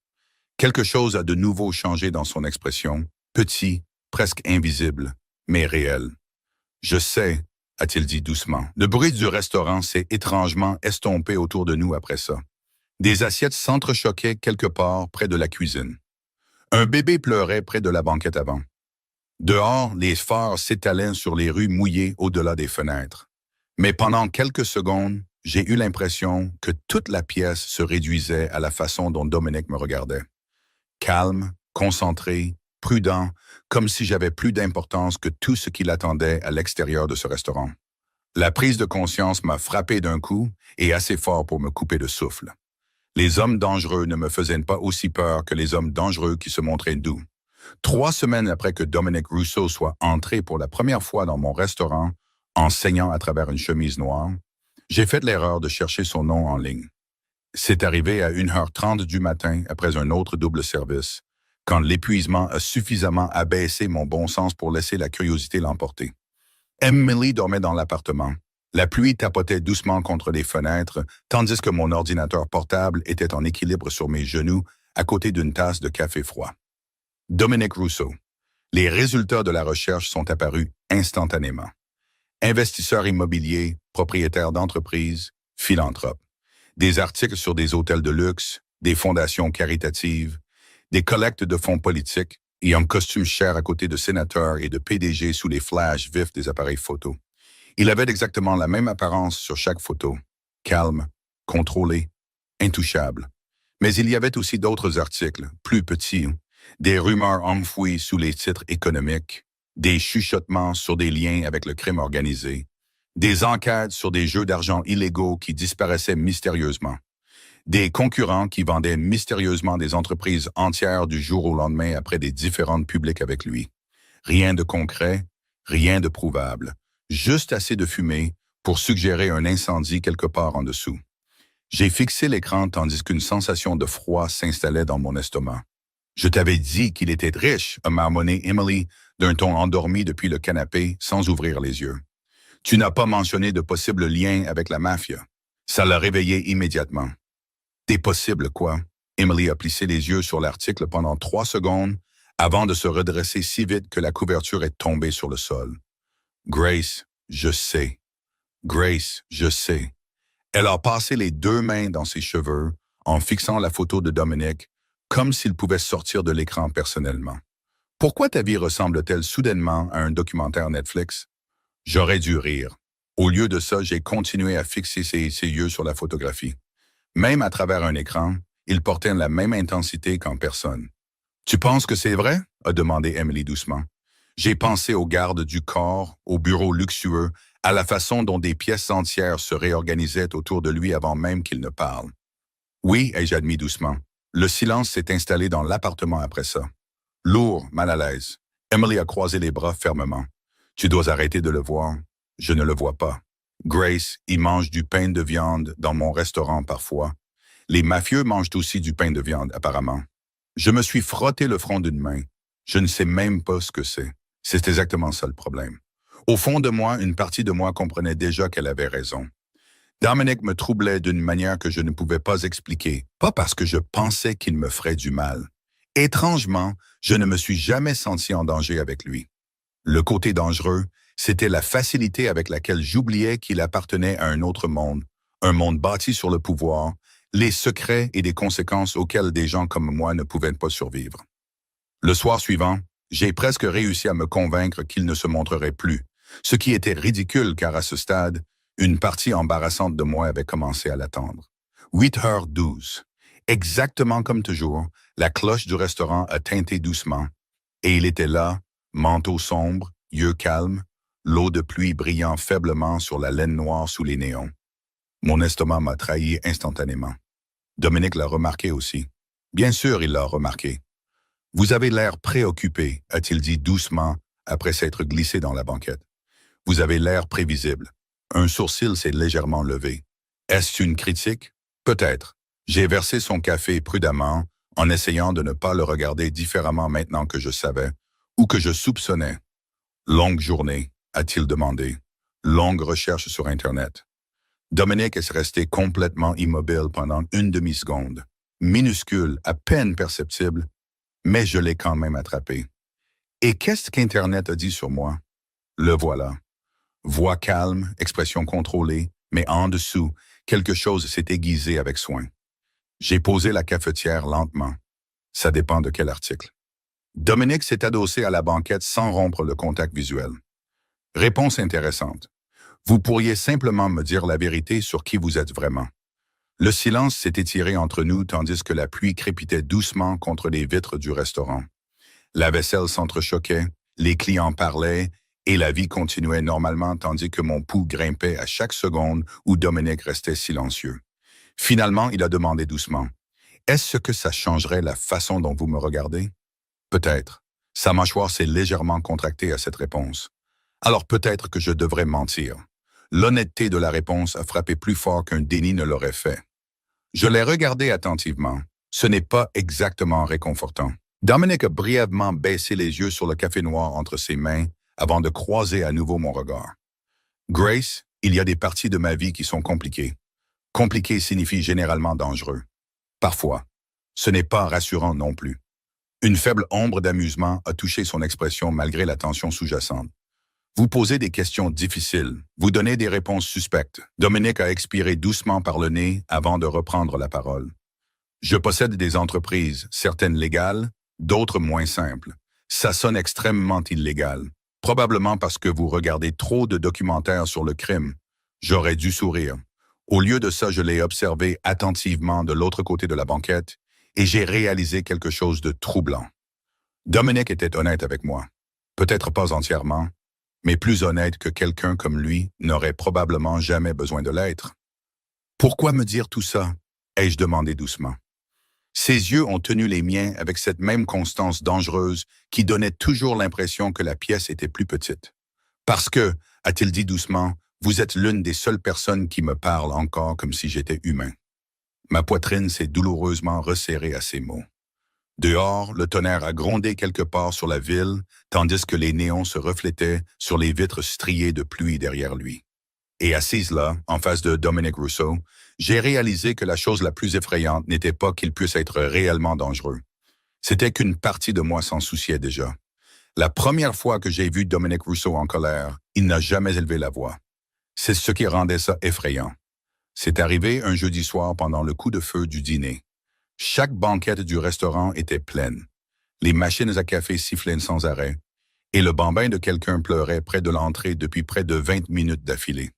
Quelque chose a de nouveau changé dans son expression, petit, presque invisible, mais réel. Je sais, a-t-il dit doucement. Le bruit du restaurant s'est étrangement estompé autour de nous après ça. Des assiettes s'entrechoquaient quelque part près de la cuisine. Un bébé pleurait près de la banquette avant. Dehors, les phares s'étalaient sur les rues mouillées au-delà des fenêtres. Mais pendant quelques secondes, j'ai eu l'impression que toute la pièce se réduisait à la façon dont Dominic me regardait. Calme, concentré, prudent, comme si j'avais plus d'importance que tout ce qui l'attendait à l'extérieur de ce restaurant. La prise de conscience m'a frappé d'un coup et assez fort pour me couper de souffle. Les hommes dangereux ne me faisaient pas aussi peur que les hommes dangereux qui se montraient doux. 3 semaines après que Dominic Rousseau soit entré pour la première fois dans mon restaurant, en saignant à travers une chemise noire, j'ai fait l'erreur de chercher son nom en ligne. C'est arrivé à 1h30 du matin après un autre double service, quand l'épuisement a suffisamment abaissé mon bon sens pour laisser la curiosité l'emporter. Emily dormait dans l'appartement. La pluie tapotait doucement contre les fenêtres, tandis que mon ordinateur portable était en équilibre sur mes genoux à côté d'une tasse de café froid. Dominic Rousseau. Les résultats de la recherche sont apparus instantanément. Investisseur immobilier, propriétaire d'entreprise, philanthrope. Des articles sur des hôtels de luxe, des fondations caritatives, des collectes de fonds politiques et un costume cher à côté de sénateurs et de PDG sous les flashs vifs des appareils photo. Il avait exactement la même apparence sur chaque photo, calme, contrôlé, intouchable. Mais il y avait aussi d'autres articles, plus petits, des rumeurs enfouies sous les titres économiques, des chuchotements sur des liens avec le crime organisé, des enquêtes sur des jeux d'argent illégaux qui disparaissaient mystérieusement, des concurrents qui vendaient mystérieusement des entreprises entières du jour au lendemain après des différends publiques avec lui. Rien de concret, rien de prouvable, juste assez de fumée pour suggérer un incendie quelque part en dessous. J'ai fixé l'écran tandis qu'une sensation de froid s'installait dans mon estomac. « Je t'avais dit qu'il était riche », a marmonné Emily d'un ton endormi depuis le canapé sans ouvrir les yeux. « Tu n'as pas mentionné de possibles liens avec la mafia. » Ça l'a réveillé immédiatement. « Des possibles quoi ?» Emily a plissé les yeux sur l'article pendant 3 secondes avant de se redresser si vite que la couverture est tombée sur le sol. « Grace, je sais. Grace, je sais. » Elle a passé les 2 mains dans ses cheveux en fixant la photo de Dominic comme s'il pouvait sortir de l'écran personnellement. « Pourquoi ta vie ressemble-t-elle soudainement à un documentaire Netflix? » J'aurais dû rire. Au lieu de ça, j'ai continué à fixer ses yeux sur la photographie. Même à travers un écran, il portait la même intensité qu'en personne. « Tu penses que c'est vrai? » a demandé Emily doucement. J'ai pensé aux gardes du corps, aux bureaux luxueux, à la façon dont des pièces entières se réorganisaient autour de lui avant même qu'il ne parle. « Oui, ai-je admis doucement. » Le silence s'est installé dans l'appartement après ça. Lourd, mal à l'aise. Emily a croisé les bras fermement. « Tu dois arrêter de le voir. Je ne le vois pas. Grace y mange du pain de viande dans mon restaurant parfois. Les mafieux mangent aussi du pain de viande, apparemment. Je me suis frotté le front d'une main. Je ne sais même pas ce que c'est. C'est exactement ça le problème. Au fond de moi, une partie de moi comprenait déjà qu'elle avait raison. Dominic me troublait d'une manière que je ne pouvais pas expliquer, pas parce que je pensais qu'il me ferait du mal. Étrangement, je ne me suis jamais senti en danger avec lui. Le côté dangereux, c'était la facilité avec laquelle j'oubliais qu'il appartenait à un monde bâti sur le pouvoir, les secrets et des conséquences auxquelles des gens comme moi ne pouvaient pas survivre. Le soir suivant, j'ai presque réussi à me convaincre qu'il ne se montrerait plus, ce qui était ridicule car à ce stade, une partie embarrassante de moi avait commencé à l'attendre. 8h12. Exactement comme toujours, la cloche du restaurant a tinté doucement, et il était là, manteau sombre, yeux calmes, l'eau de pluie brillant faiblement sur la laine noire sous les néons. Mon estomac m'a trahi instantanément. Dominic l'a remarqué aussi. Bien sûr, il l'a remarqué. « Vous avez l'air préoccupé », a-t-il dit doucement après s'être glissé dans la banquette. « Vous avez l'air prévisible. » Un sourcil s'est légèrement levé. Est-ce une critique? Peut-être. J'ai versé son café prudemment, en essayant de ne pas le regarder différemment maintenant que je savais, ou que je soupçonnais. « Longue journée », a-t-il demandé. Longue recherche sur Internet. Dominic est resté complètement immobile pendant une demi-seconde. Minuscule, à peine perceptible, mais je l'ai quand même attrapé. Et qu'est-ce qu'Internet a dit sur moi? Le voilà. Voix calme, expression contrôlée, mais en dessous, quelque chose s'est aiguisé avec soin. J'ai posé la cafetière lentement. Ça dépend de quel article. Dominic s'est adossé à la banquette sans rompre le contact visuel. Réponse intéressante. Vous pourriez simplement me dire la vérité sur qui vous êtes vraiment. Le silence s'est étiré entre nous tandis que la pluie crépitait doucement contre les vitres du restaurant. La vaisselle s'entrechoquait, les clients parlaient et la vie continuait normalement tandis que mon pouls grimpait à chaque seconde où Dominic restait silencieux. Finalement, il a demandé doucement. « Est-ce que ça changerait la façon dont vous me regardez? » Peut-être. Sa mâchoire s'est légèrement contractée à cette réponse. Alors peut-être que je devrais mentir. L'honnêteté de la réponse a frappé plus fort qu'un déni ne l'aurait fait. Je l'ai regardé attentivement. Ce n'est pas exactement réconfortant. Dominic a brièvement baissé les yeux sur le café noir entre ses mains avant de croiser à nouveau mon regard. Grace, il y a des parties de ma vie qui sont compliquées. Compliqué signifie généralement dangereux. Parfois. Ce n'est pas rassurant non plus. Une faible ombre d'amusement a touché son expression malgré la tension sous-jacente. Vous posez des questions difficiles, vous donnez des réponses suspectes. Dominic a expiré doucement par le nez avant de reprendre la parole. Je possède des entreprises, certaines légales, d'autres moins simples. Ça sonne extrêmement illégal. Probablement parce que vous regardez trop de documentaires sur le crime. J'aurais dû sourire. Au lieu de ça, je l'ai observé attentivement de l'autre côté de la banquette et j'ai réalisé quelque chose de troublant. Dominic était honnête avec moi. Peut-être pas entièrement, mais plus honnête que quelqu'un comme lui n'aurait probablement jamais besoin de l'être. « Pourquoi me dire tout ça ?» ai-je demandé doucement. Ses yeux ont tenu les miens avec cette même constance dangereuse qui donnait toujours l'impression que la pièce était plus petite. « Parce que, a-t-il dit doucement, vous êtes l'une des seules personnes qui me parlent encore comme si j'étais humain. » Ma poitrine s'est douloureusement resserrée à ces mots. Dehors, le tonnerre a grondé quelque part sur la ville, tandis que les néons se reflétaient sur les vitres striées de pluie derrière lui. Et assise là, en face de Dominic Rousseau, j'ai réalisé que la chose la plus effrayante n'était pas qu'il puisse être réellement dangereux. C'était qu'une partie de moi s'en souciait déjà. La première fois que j'ai vu Dominic Rousseau en colère, il n'a jamais élevé la voix. C'est ce qui rendait ça effrayant. C'est arrivé un jeudi soir pendant le coup de feu du dîner. Chaque banquette du restaurant était pleine. Les machines à café sifflaient sans arrêt, et le bambin de quelqu'un pleurait près de l'entrée depuis près de 20 minutes d'affilée.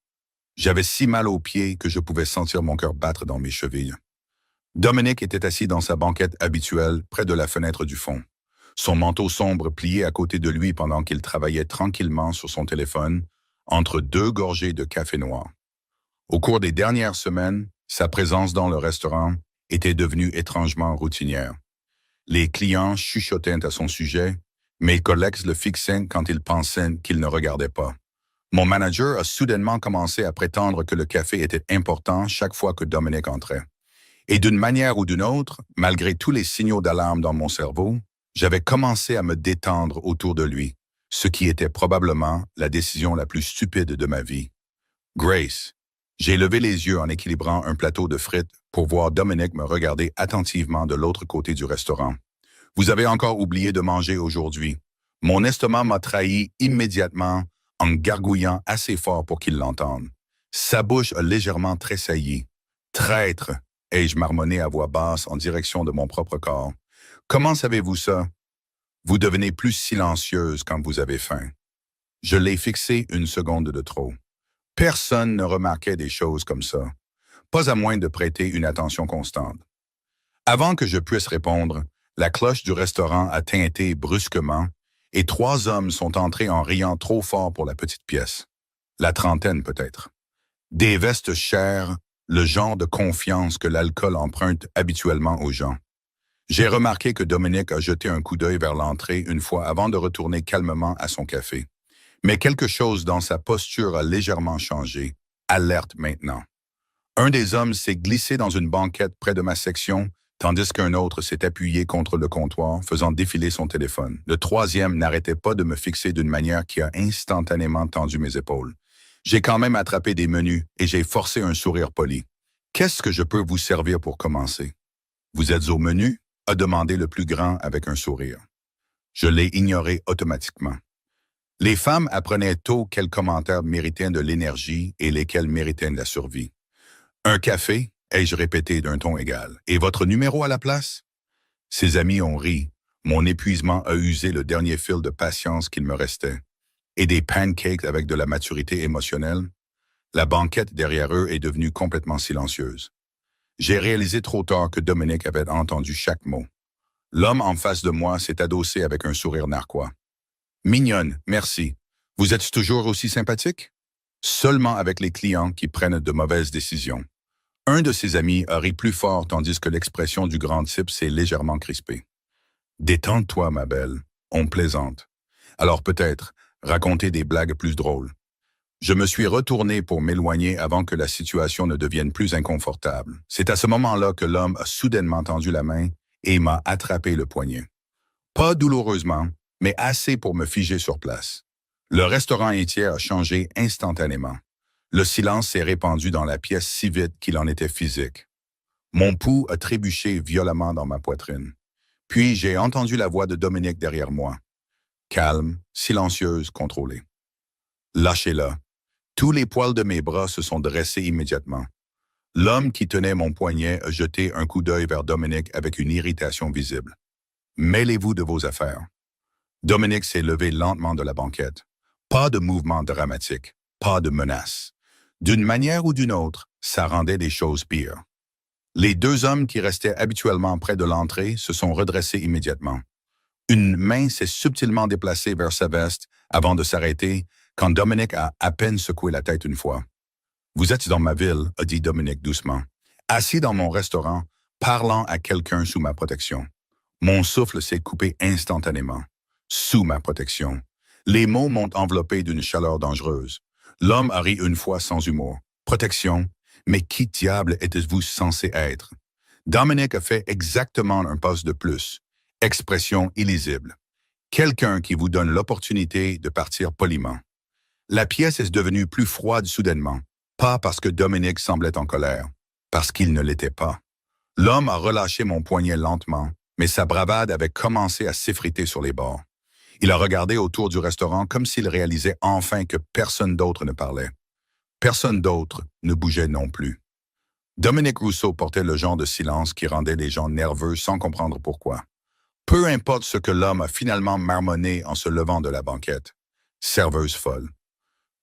J'avais si mal aux pieds que je pouvais sentir mon cœur battre dans mes chevilles. Dominic était assis dans sa banquette habituelle près de la fenêtre du fond. Son manteau sombre plié à côté de lui pendant qu'il travaillait tranquillement sur son téléphone, entre deux gorgées de café noir. Au cours des dernières semaines, sa présence dans le restaurant était devenue étrangement routinière. Les clients chuchotaient à son sujet, mes collègues le fixaient quand ils pensaient qu'il ne regardait pas. Mon manager a soudainement commencé à prétendre que le café était important chaque fois que Dominic entrait. Et d'une manière ou d'une autre, malgré tous les signaux d'alarme dans mon cerveau, j'avais commencé à me détendre autour de lui, ce qui était probablement la décision la plus stupide de ma vie. Grace. J'ai levé les yeux en équilibrant un plateau de frites pour voir Dominic me regarder attentivement de l'autre côté du restaurant. Vous avez encore oublié de manger aujourd'hui. Mon estomac m'a trahi immédiatement en gargouillant assez fort pour qu'il l'entende. Sa bouche a légèrement tressailli. Traître, ai-je marmonné à voix basse en direction de mon propre corps. Comment savez-vous ça? Vous devenez plus silencieuse quand vous avez faim. Je l'ai fixé une seconde de trop. Personne ne remarquait des choses comme ça, pas à moins de prêter une attention constante. Avant que je puisse répondre, la cloche du restaurant a tinté brusquement et 3 hommes sont entrés en riant trop fort pour la petite pièce. La trentaine peut-être. Des vestes chères, le genre de confiance que l'alcool emprunte habituellement aux gens. J'ai remarqué que Dominic a jeté un coup d'œil vers l'entrée une fois avant de retourner calmement à son café. Mais quelque chose dans sa posture a légèrement changé, alerte maintenant. Un des hommes s'est glissé dans une banquette près de ma section, tandis qu'un autre s'est appuyé contre le comptoir, faisant défiler son téléphone. Le troisième n'arrêtait pas de me fixer d'une manière qui a instantanément tendu mes épaules. J'ai quand même attrapé des menus et j'ai forcé un sourire poli. « Qu'est-ce que je peux vous servir pour commencer? »« Vous êtes au menu ?» a demandé le plus grand avec un sourire. Je l'ai ignoré automatiquement. Les femmes apprenaient tôt quels commentaires méritaient de l'énergie et lesquels méritaient de la survie. Un café, ai-je répété d'un ton égal. Et votre numéro à la place? Ses amis ont ri. Mon épuisement a usé le dernier fil de patience qu'il me restait. Et des pancakes avec de la maturité émotionnelle? La banquette derrière eux est devenue complètement silencieuse. J'ai réalisé trop tard que Dominic avait entendu chaque mot. L'homme en face de moi s'est adossé avec un sourire narquois. Mignonne, merci. Vous êtes toujours aussi sympathique? Seulement avec les clients qui prennent de mauvaises décisions. Un de ses amis a ri plus fort tandis que l'expression du grand type s'est légèrement crispée. Détends-toi, ma belle. On plaisante. Alors peut-être, raconter des blagues plus drôles. Je me suis retourné pour m'éloigner avant que la situation ne devienne plus inconfortable. C'est à ce moment-là que l'homme a soudainement tendu la main et m'a attrapé le poignet. Pas douloureusement, mais assez pour me figer sur place. Le restaurant entier a changé instantanément. Le silence s'est répandu dans la pièce si vite qu'il en était physique. Mon pouls a trébuché violemment dans ma poitrine. Puis j'ai entendu la voix de Dominic derrière moi. Calme, silencieuse, contrôlée. Lâchez-la. Tous les poils de mes bras se sont dressés immédiatement. L'homme qui tenait mon poignet a jeté un coup d'œil vers Dominic avec une irritation visible. Mêlez-vous de vos affaires. Dominic s'est levé lentement de la banquette. Pas de mouvement dramatique, pas de menace. D'une manière ou d'une autre, ça rendait les choses pires. Les 2 hommes qui restaient habituellement près de l'entrée se sont redressés immédiatement. Une main s'est subtilement déplacée vers sa veste avant de s'arrêter quand Dominic a à peine secoué la tête une fois. « Vous êtes dans ma ville », a dit Dominic doucement. Assis dans mon restaurant, parlant à quelqu'un sous ma protection. Mon souffle s'est coupé instantanément. Sous ma protection. Les mots m'ont enveloppé d'une chaleur dangereuse. L'homme a ri une fois sans humour. Protection? Mais qui diable êtes-vous censé être? Dominic a fait exactement un pas de plus. Expression illisible. Quelqu'un qui vous donne l'opportunité de partir poliment. La pièce est devenue plus froide soudainement. Pas parce que Dominic semblait en colère. Parce qu'il ne l'était pas. L'homme a relâché mon poignet lentement, mais sa bravade avait commencé à s'effriter sur les bords. Il a regardé autour du restaurant comme s'il réalisait enfin que personne d'autre ne parlait. Personne d'autre ne bougeait non plus. Dominic Rousseau portait le genre de silence qui rendait les gens nerveux sans comprendre pourquoi. Peu importe ce que l'homme a finalement marmonné en se levant de la banquette. Serveuse folle.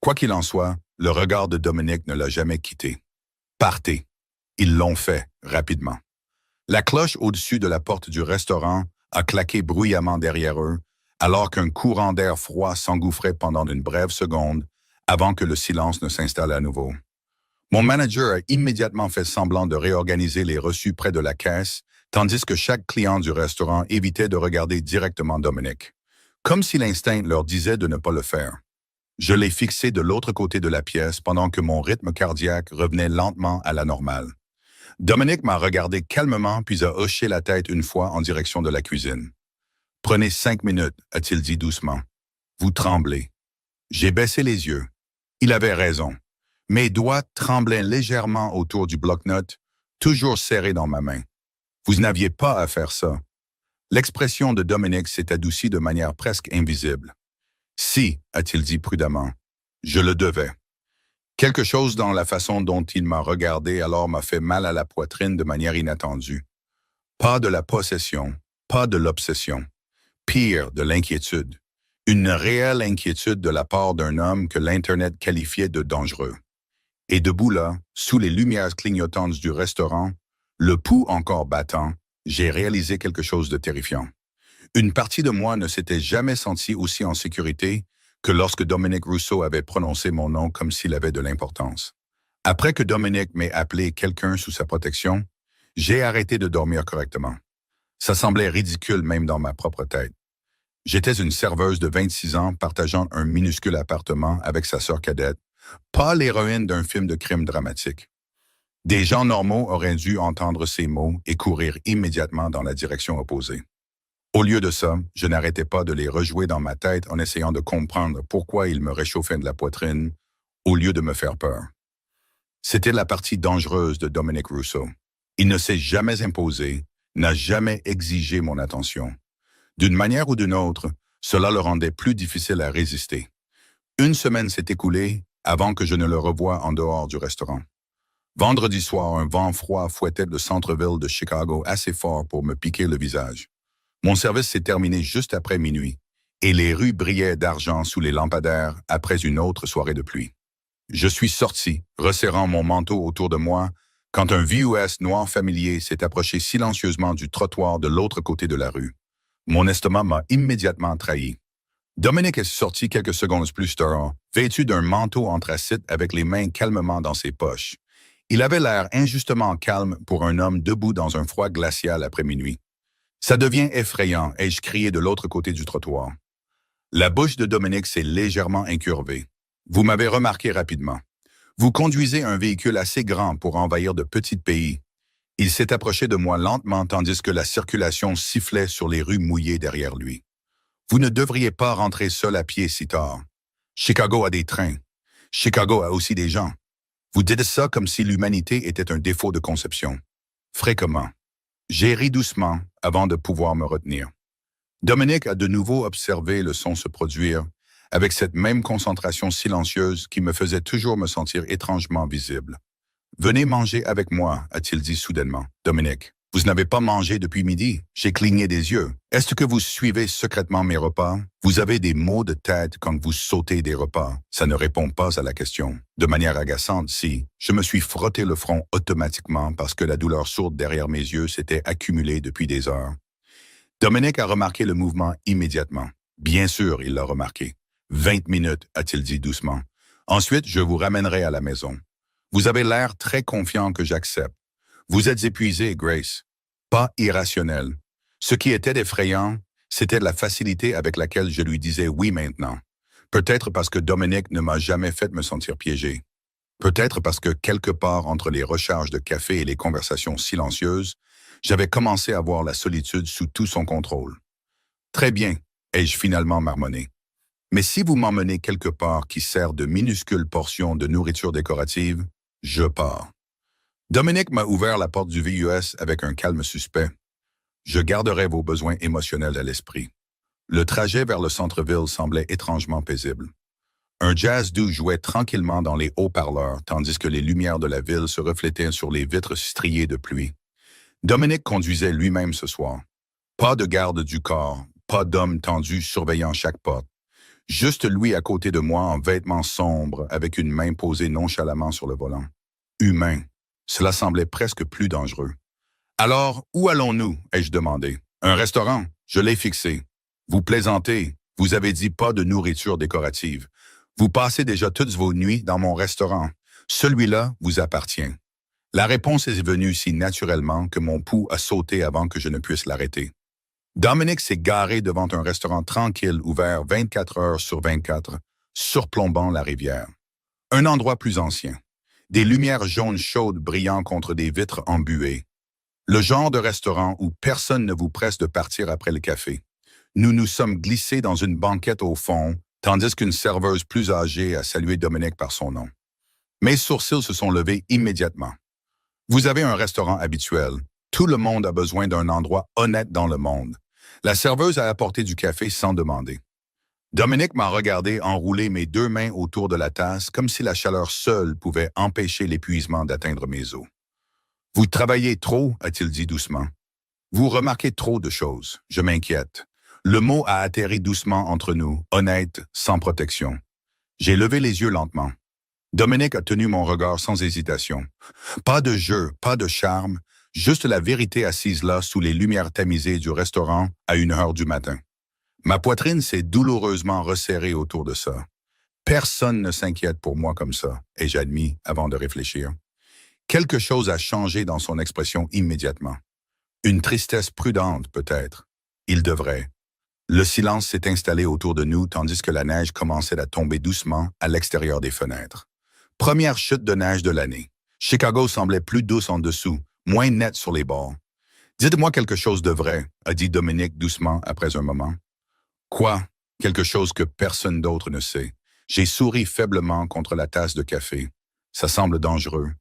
Quoi qu'il en soit, le regard de Dominic ne l'a jamais quitté. Partez. Ils l'ont fait, rapidement. La cloche au-dessus de la porte du restaurant a claqué bruyamment derrière eux, alors qu'un courant d'air froid s'engouffrait pendant une brève seconde avant que le silence ne s'installe à nouveau. Mon manager a immédiatement fait semblant de réorganiser les reçus près de la caisse, tandis que chaque client du restaurant évitait de regarder directement Dominic, comme si l'instinct leur disait de ne pas le faire. Je l'ai fixé de l'autre côté de la pièce pendant que mon rythme cardiaque revenait lentement à la normale. Dominique m'a regardé calmement puis a hoché la tête une fois en direction de la cuisine. « Prenez 5 minutes, a-t-il dit doucement. Vous tremblez. » J'ai baissé les yeux. Il avait raison. Mes doigts tremblaient légèrement autour du bloc-notes, toujours serré dans ma main. Vous n'aviez pas à faire ça. L'expression de Dominique s'est adoucie de manière presque invisible. Si, a-t-il dit prudemment, je le devais. Quelque chose dans la façon dont il m'a regardé alors m'a fait mal à la poitrine de manière inattendue. Pas de la possession, pas de l'obsession. Pire, de l'inquiétude. Une réelle inquiétude de la part d'un homme que l'Internet qualifiait de dangereux. Et debout là, sous les lumières clignotantes du restaurant, le pouls encore battant, j'ai réalisé quelque chose de terrifiant. Une partie de moi ne s'était jamais sentie aussi en sécurité que lorsque Dominique Rousseau avait prononcé mon nom comme s'il avait de l'importance. Après que Dominique m'ait appelé quelqu'un sous sa protection, j'ai arrêté de dormir correctement. Ça semblait ridicule même dans ma propre tête. J'étais une serveuse de 26 ans partageant un minuscule appartement avec sa sœur cadette, pas l'héroïne d'un film de crime dramatique. Des gens normaux auraient dû entendre ces mots et courir immédiatement dans la direction opposée. Au lieu de ça, je n'arrêtais pas de les rejouer dans ma tête en essayant de comprendre pourquoi ils me réchauffaient de la poitrine, au lieu de me faire peur. C'était la partie dangereuse de Dominique Rousseau. Il ne s'est jamais imposé, n'a jamais exigé mon attention. D'une manière ou d'une autre, cela le rendait plus difficile à résister. Une semaine s'est écoulée avant que je ne le revoie en dehors du restaurant. Vendredi soir, un vent froid fouettait le centre-ville de Chicago assez fort pour me piquer le visage. Mon service s'est terminé juste après minuit, et les rues brillaient d'argent sous les lampadaires après une autre soirée de pluie. Je suis sorti, resserrant mon manteau autour de moi, quand un VUS noir familier s'est approché silencieusement du trottoir de l'autre côté de la rue. Mon estomac m'a immédiatement trahi. Dominique est sorti quelques secondes plus tard, vêtu d'un manteau anthracite avec les mains calmement dans ses poches. Il avait l'air injustement calme pour un homme debout dans un froid glacial après minuit. Ça devient effrayant, ai-je crié de l'autre côté du trottoir. La bouche de Dominique s'est légèrement incurvée. Vous m'avez remarqué rapidement. Vous conduisez un véhicule assez grand pour envahir de petits pays. Il s'est approché de moi lentement tandis que la circulation sifflait sur les rues mouillées derrière lui. Vous ne devriez pas rentrer seul à pied si tard. Chicago a des trains. Chicago a aussi des gens. Vous dites ça comme si l'humanité était un défaut de conception. Fréquemment. J'ai ri doucement avant de pouvoir me retenir. Dominique a de nouveau observé le son se produire, avec cette même concentration silencieuse qui me faisait toujours me sentir étrangement visible. « Venez manger avec moi », a-t-il dit soudainement. « Dominique, vous n'avez pas mangé depuis midi. » J'ai cligné des yeux. « Est-ce que vous suivez secrètement mes repas? Vous avez des maux de tête quand vous sautez des repas. Ça ne répond pas à la question. » De manière agaçante, si. Je me suis frotté le front automatiquement parce que la douleur sourde derrière mes yeux s'était accumulée depuis des heures. Dominique a remarqué le mouvement immédiatement. Bien sûr, il l'a remarqué. « 20 minutes, a-t-il dit doucement. Ensuite, je vous ramènerai à la maison. Vous avez l'air très confiant que j'accepte. Vous êtes épuisée, Grace. Pas irrationnel. Ce qui était effrayant, c'était la facilité avec laquelle je lui disais oui maintenant. Peut-être parce que Dominique ne m'a jamais fait me sentir piégé. Peut-être parce que quelque part entre les recharges de café et les conversations silencieuses, j'avais commencé à voir la solitude sous tout son contrôle. Très bien, ai-je finalement marmonné. Mais si vous m'emmenez quelque part qui sert de minuscules portions de nourriture décorative, je pars. Dominique m'a ouvert la porte du VUS avec un calme suspect. Je garderai vos besoins émotionnels à l'esprit. Le trajet vers le centre-ville semblait étrangement paisible. Un jazz doux jouait tranquillement dans les haut-parleurs, tandis que les lumières de la ville se reflétaient sur les vitres striées de pluie. Dominique conduisait lui-même ce soir. Pas de garde du corps, pas d'homme tendu surveillant chaque porte. Juste lui à côté de moi en vêtements sombres, avec une main posée nonchalamment sur le volant. Humain. Cela semblait presque plus dangereux. « Alors, où allons-nous » ai-je demandé. « Un restaurant, je l'ai fixé. Vous plaisantez, vous avez dit pas de nourriture décorative. Vous passez déjà toutes vos nuits dans mon restaurant. Celui-là vous appartient. » La réponse est venue si naturellement que mon pouls a sauté avant que je ne puisse l'arrêter. Dominique s'est garé devant un restaurant tranquille ouvert 24 heures sur 24, surplombant la rivière. Un endroit plus ancien. Des lumières jaunes chaudes brillant contre des vitres embuées. Le genre de restaurant où personne ne vous presse de partir après le café. Nous nous sommes glissés dans une banquette au fond, tandis qu'une serveuse plus âgée a salué Dominique par son nom. Mes sourcils se sont levés immédiatement. Vous avez un restaurant habituel. Tout le monde a besoin d'un endroit honnête dans le monde. La serveuse a apporté du café sans demander. Dominique m'a regardé enrouler mes deux mains autour de la tasse comme si la chaleur seule pouvait empêcher l'épuisement d'atteindre mes os. « Vous travaillez trop », a-t-il dit doucement. « Vous remarquez trop de choses. Je m'inquiète. » Le mot a atterri doucement entre nous, honnête, sans protection. J'ai levé les yeux lentement. Dominique a tenu mon regard sans hésitation. Pas de jeu, pas de charme, juste la vérité assise là sous les lumières tamisées du restaurant à 1 heure du matin. Ma poitrine s'est douloureusement resserrée autour de ça. Personne ne s'inquiète pour moi comme ça, ai-je admis avant de réfléchir. Quelque chose a changé dans son expression immédiatement. Une tristesse prudente, peut-être. Il devrait. Le silence s'est installé autour de nous tandis que la neige commençait à tomber doucement à l'extérieur des fenêtres. Première chute de neige de l'année. Chicago semblait plus douce en dessous, moins nette sur les bords. « Dites-moi quelque chose de vrai », a dit Dominique doucement après un moment. « Quoi? Quelque chose que personne d'autre ne sait. » J'ai souri faiblement contre la tasse de café. Ça semble dangereux.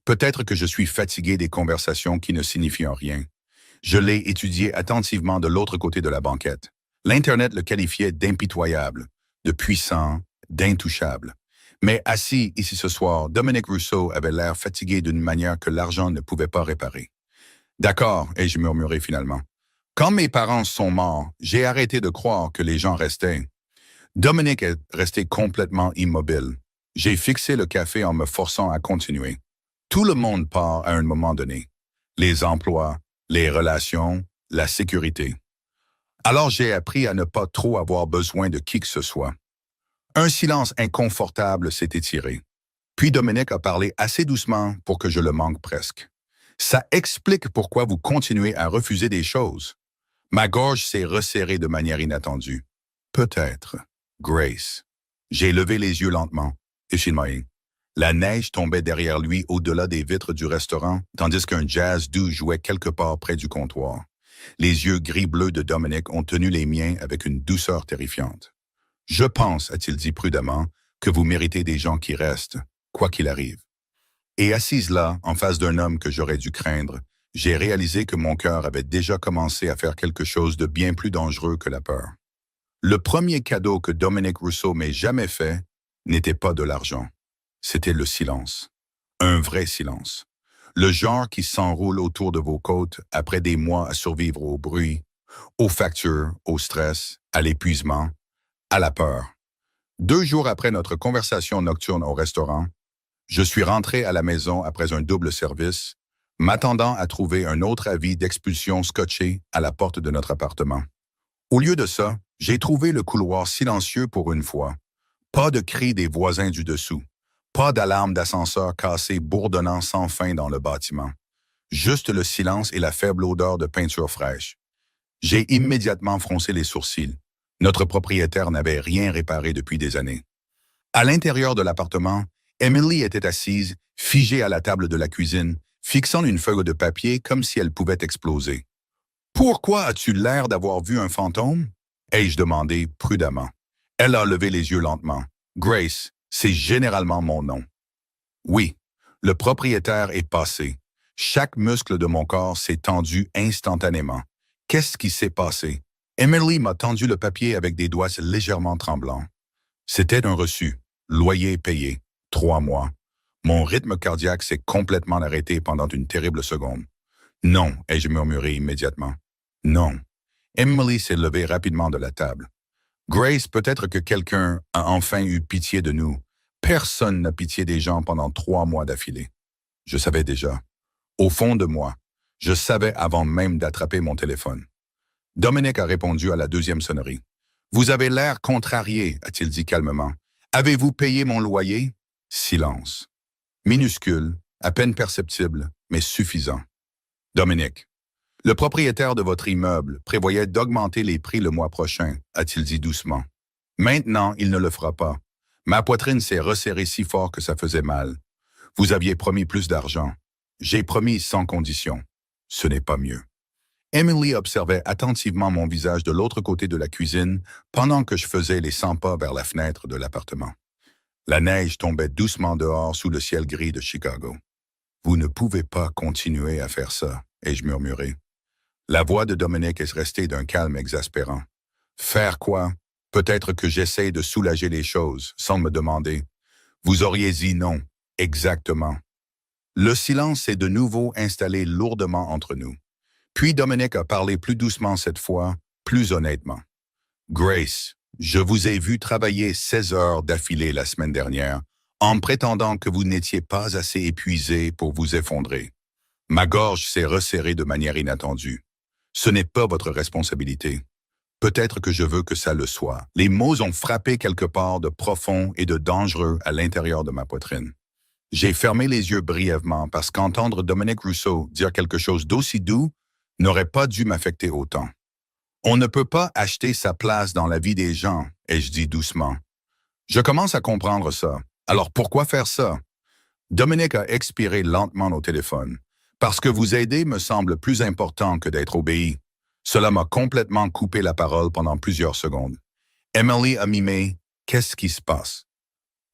Peut-être que je suis fatigué des conversations qui ne signifient rien. Je l'ai étudié attentivement de l'autre côté de la banquette. L'Internet le qualifiait d'impitoyable, de puissant, d'intouchable. Mais assis ici ce soir, Dominique Rousseau avait l'air fatigué d'une manière que l'argent ne pouvait pas réparer. « D'accord », ai-je murmuré finalement. « Quand mes parents sont morts, j'ai arrêté de croire que les gens restaient. » Dominique est resté complètement immobile. J'ai fixé le café en me forçant à continuer. Tout le monde part à un moment donné. Les emplois, les relations, la sécurité. Alors j'ai appris à ne pas trop avoir besoin de qui que ce soit. Un silence inconfortable s'est étiré. Puis Dominique a parlé assez doucement pour que je le manque presque. Ça explique pourquoi vous continuez à refuser des choses. Ma gorge s'est resserrée de manière inattendue. Peut-être. Grace. J'ai levé les yeux lentement. Ishimai. La neige tombait derrière lui au-delà des vitres du restaurant, tandis qu'un jazz doux jouait quelque part près du comptoir. Les yeux gris-bleus de Dominique ont tenu les miens avec une douceur terrifiante. « Je pense, a-t-il dit prudemment, que vous méritez des gens qui restent, quoi qu'il arrive. » Et assise là, en face d'un homme que j'aurais dû craindre, j'ai réalisé que mon cœur avait déjà commencé à faire quelque chose de bien plus dangereux que la peur. Le premier cadeau que Dominique Rousseau m'ait jamais fait n'était pas de l'argent. C'était le silence. Un vrai silence. Le genre qui s'enroule autour de vos côtes après des mois à survivre au bruit, aux factures, au stress, à l'épuisement, à la peur. 2 jours après notre conversation nocturne au restaurant, je suis rentré à la maison après un double service, m'attendant à trouver un autre avis d'expulsion scotché à la porte de notre appartement. Au lieu de ça, j'ai trouvé le couloir silencieux pour une fois. Pas de cris des voisins du dessous. Pas d'alarme d'ascenseur cassé bourdonnant sans fin dans le bâtiment. Juste le silence et la faible odeur de peinture fraîche. J'ai immédiatement froncé les sourcils. Notre propriétaire n'avait rien réparé depuis des années. À l'intérieur de l'appartement, Emily était assise, figée à la table de la cuisine, fixant une feuille de papier comme si elle pouvait exploser. « Pourquoi as-tu l'air d'avoir vu un fantôme ?» ai-je demandé prudemment. Elle a levé les yeux lentement. « Grace, c'est généralement mon nom. » Oui, le propriétaire est passé. Chaque muscle de mon corps s'est tendu instantanément. Qu'est-ce qui s'est passé? Emily m'a tendu le papier avec des doigts légèrement tremblants. C'était un reçu. Loyer payé. 3 mois. Mon rythme cardiaque s'est complètement arrêté pendant une terrible seconde. « Non », ai-je murmuré immédiatement. « Non. » Emily s'est levée rapidement de la table. « Grace, peut-être que quelqu'un a enfin eu pitié de nous. Personne n'a pitié des gens pendant 3 mois d'affilée. » Je savais déjà. Au fond de moi, je savais avant même d'attraper mon téléphone. Dominique a répondu à la 2e sonnerie. « Vous avez l'air contrarié, a-t-il dit calmement. Avez-vous payé mon loyer? » Silence. Minuscule, à peine perceptible, mais suffisant. « Dominique, le propriétaire de votre immeuble prévoyait d'augmenter les prix le mois prochain, a-t-il dit doucement. Maintenant, il ne le fera pas. Ma poitrine s'est resserrée si fort que ça faisait mal. Vous aviez promis plus d'argent. J'ai promis sans condition. Ce n'est pas mieux. Emily observait attentivement mon visage de l'autre côté de la cuisine pendant que je faisais les 100 pas vers la fenêtre de l'appartement. La neige tombait doucement dehors sous le ciel gris de Chicago. Vous ne pouvez pas continuer à faire ça, ai-je murmuré. La voix de Dominic est restée d'un calme exaspérant. Faire quoi? Peut-être que j'essaie de soulager les choses, sans me demander. Vous auriez dit non, exactement. Le silence s'est de nouveau installé lourdement entre nous. Puis Dominic a parlé plus doucement cette fois, plus honnêtement. Grace, je vous ai vu travailler 16 heures d'affilée la semaine dernière, en prétendant que vous n'étiez pas assez épuisé pour vous effondrer. Ma gorge s'est resserrée de manière inattendue. Ce n'est pas votre responsabilité. Peut-être que je veux que ça le soit. Les mots ont frappé quelque part de profond et de dangereux à l'intérieur de ma poitrine. J'ai fermé les yeux brièvement parce qu'entendre Dominic Rousseau dire quelque chose d'aussi doux n'aurait pas dû m'affecter autant. On ne peut pas acheter sa place dans la vie des gens, ai-je dit doucement. Je commence à comprendre ça. Alors pourquoi faire ça? Dominic a expiré lentement au téléphone. Parce que vous aider me semble plus important que d'être obéi. Cela m'a complètement coupé la parole pendant plusieurs secondes. Emily a mimé « Qu'est-ce qui se passe ?»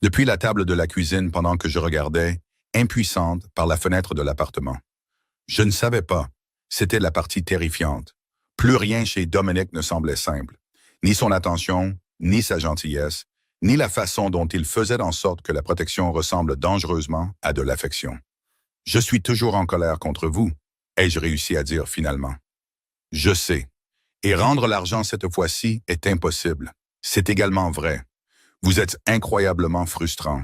Depuis la table de la cuisine pendant que je regardais, impuissante, par la fenêtre de l'appartement. Je ne savais pas. C'était la partie terrifiante. Plus rien chez Dominic ne semblait simple. Ni son attention, ni sa gentillesse, ni la façon dont il faisait en sorte que la protection ressemble dangereusement à de l'affection. « Je suis toujours en colère contre vous », ai-je réussi à dire finalement. Je sais. Et rendre l'argent cette fois-ci est impossible. C'est également vrai. Vous êtes incroyablement frustrant.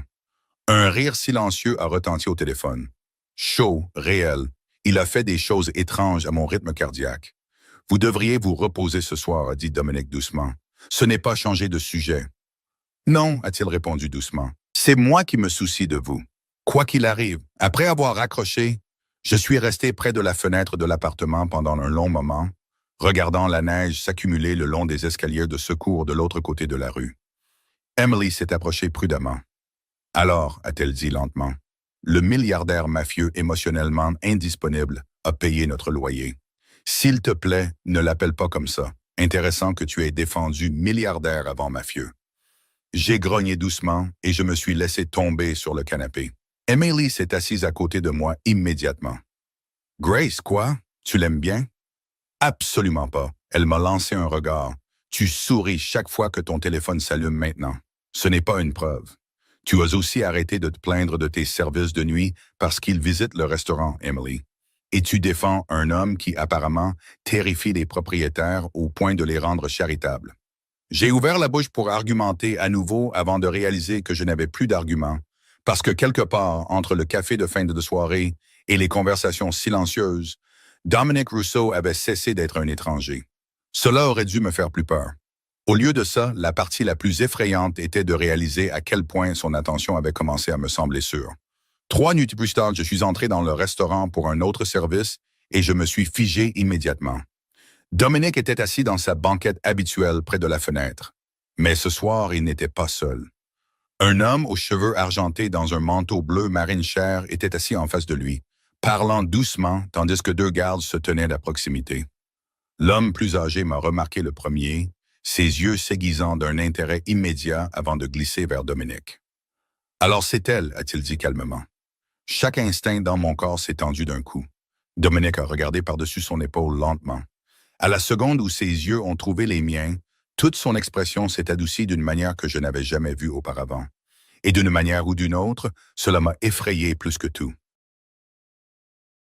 Un rire silencieux a retenti au téléphone. Chaud, réel. Il a fait des choses étranges à mon rythme cardiaque. Vous devriez vous reposer ce soir, a dit Dominic doucement. Ce n'est pas changer de sujet. Non, a-t-il répondu doucement. C'est moi qui me soucie de vous. Quoi qu'il arrive, après avoir raccroché, je suis resté près de la fenêtre de l'appartement pendant un long moment, regardant la neige s'accumuler le long des escaliers de secours de l'autre côté de la rue. Emily s'est approchée prudemment. Alors, a-t-elle dit lentement, le milliardaire mafieux émotionnellement indisponible a payé notre loyer. S'il te plaît, ne l'appelle pas comme ça. Intéressant que tu aies défendu milliardaire avant mafieux. J'ai grogné doucement et je me suis laissé tomber sur le canapé. Emily s'est assise à côté de moi immédiatement. « Grace, quoi? Tu l'aimes bien? » Absolument pas. Elle m'a lancé un regard. Tu souris chaque fois que ton téléphone s'allume maintenant. Ce n'est pas une preuve. Tu as aussi arrêté de te plaindre de tes services de nuit parce qu'ils visitent le restaurant, Emily. Et tu défends un homme qui, apparemment, terrifie les propriétaires au point de les rendre charitables. J'ai ouvert la bouche pour argumenter à nouveau avant de réaliser que je n'avais plus d'arguments, parce que quelque part, entre le café de fin de soirée et les conversations silencieuses, Dominic Rousseau avait cessé d'être un étranger. Cela aurait dû me faire plus peur. Au lieu de ça, la partie la plus effrayante était de réaliser à quel point son attention avait commencé à me sembler sûre. 3 nuits plus tard, je suis entré dans le restaurant pour un autre service et je me suis figé immédiatement. Dominic était assis dans sa banquette habituelle près de la fenêtre. Mais ce soir, il n'était pas seul. Un homme aux cheveux argentés dans un manteau bleu marine chair était assis en face de lui, parlant doucement tandis que 2 gardes se tenaient à proximité. L'homme plus âgé m'a remarqué le premier, ses yeux s'aiguisant d'un intérêt immédiat avant de glisser vers Dominic. « Alors c'est elle, a-t-il dit calmement. Chaque instinct dans mon corps s'est tendu d'un coup. Dominic a regardé par-dessus son épaule lentement. À la seconde où ses yeux ont trouvé les miens, toute son expression s'est adoucie d'une manière que je n'avais jamais vue auparavant. Et d'une manière ou d'une autre, cela m'a effrayé plus que tout.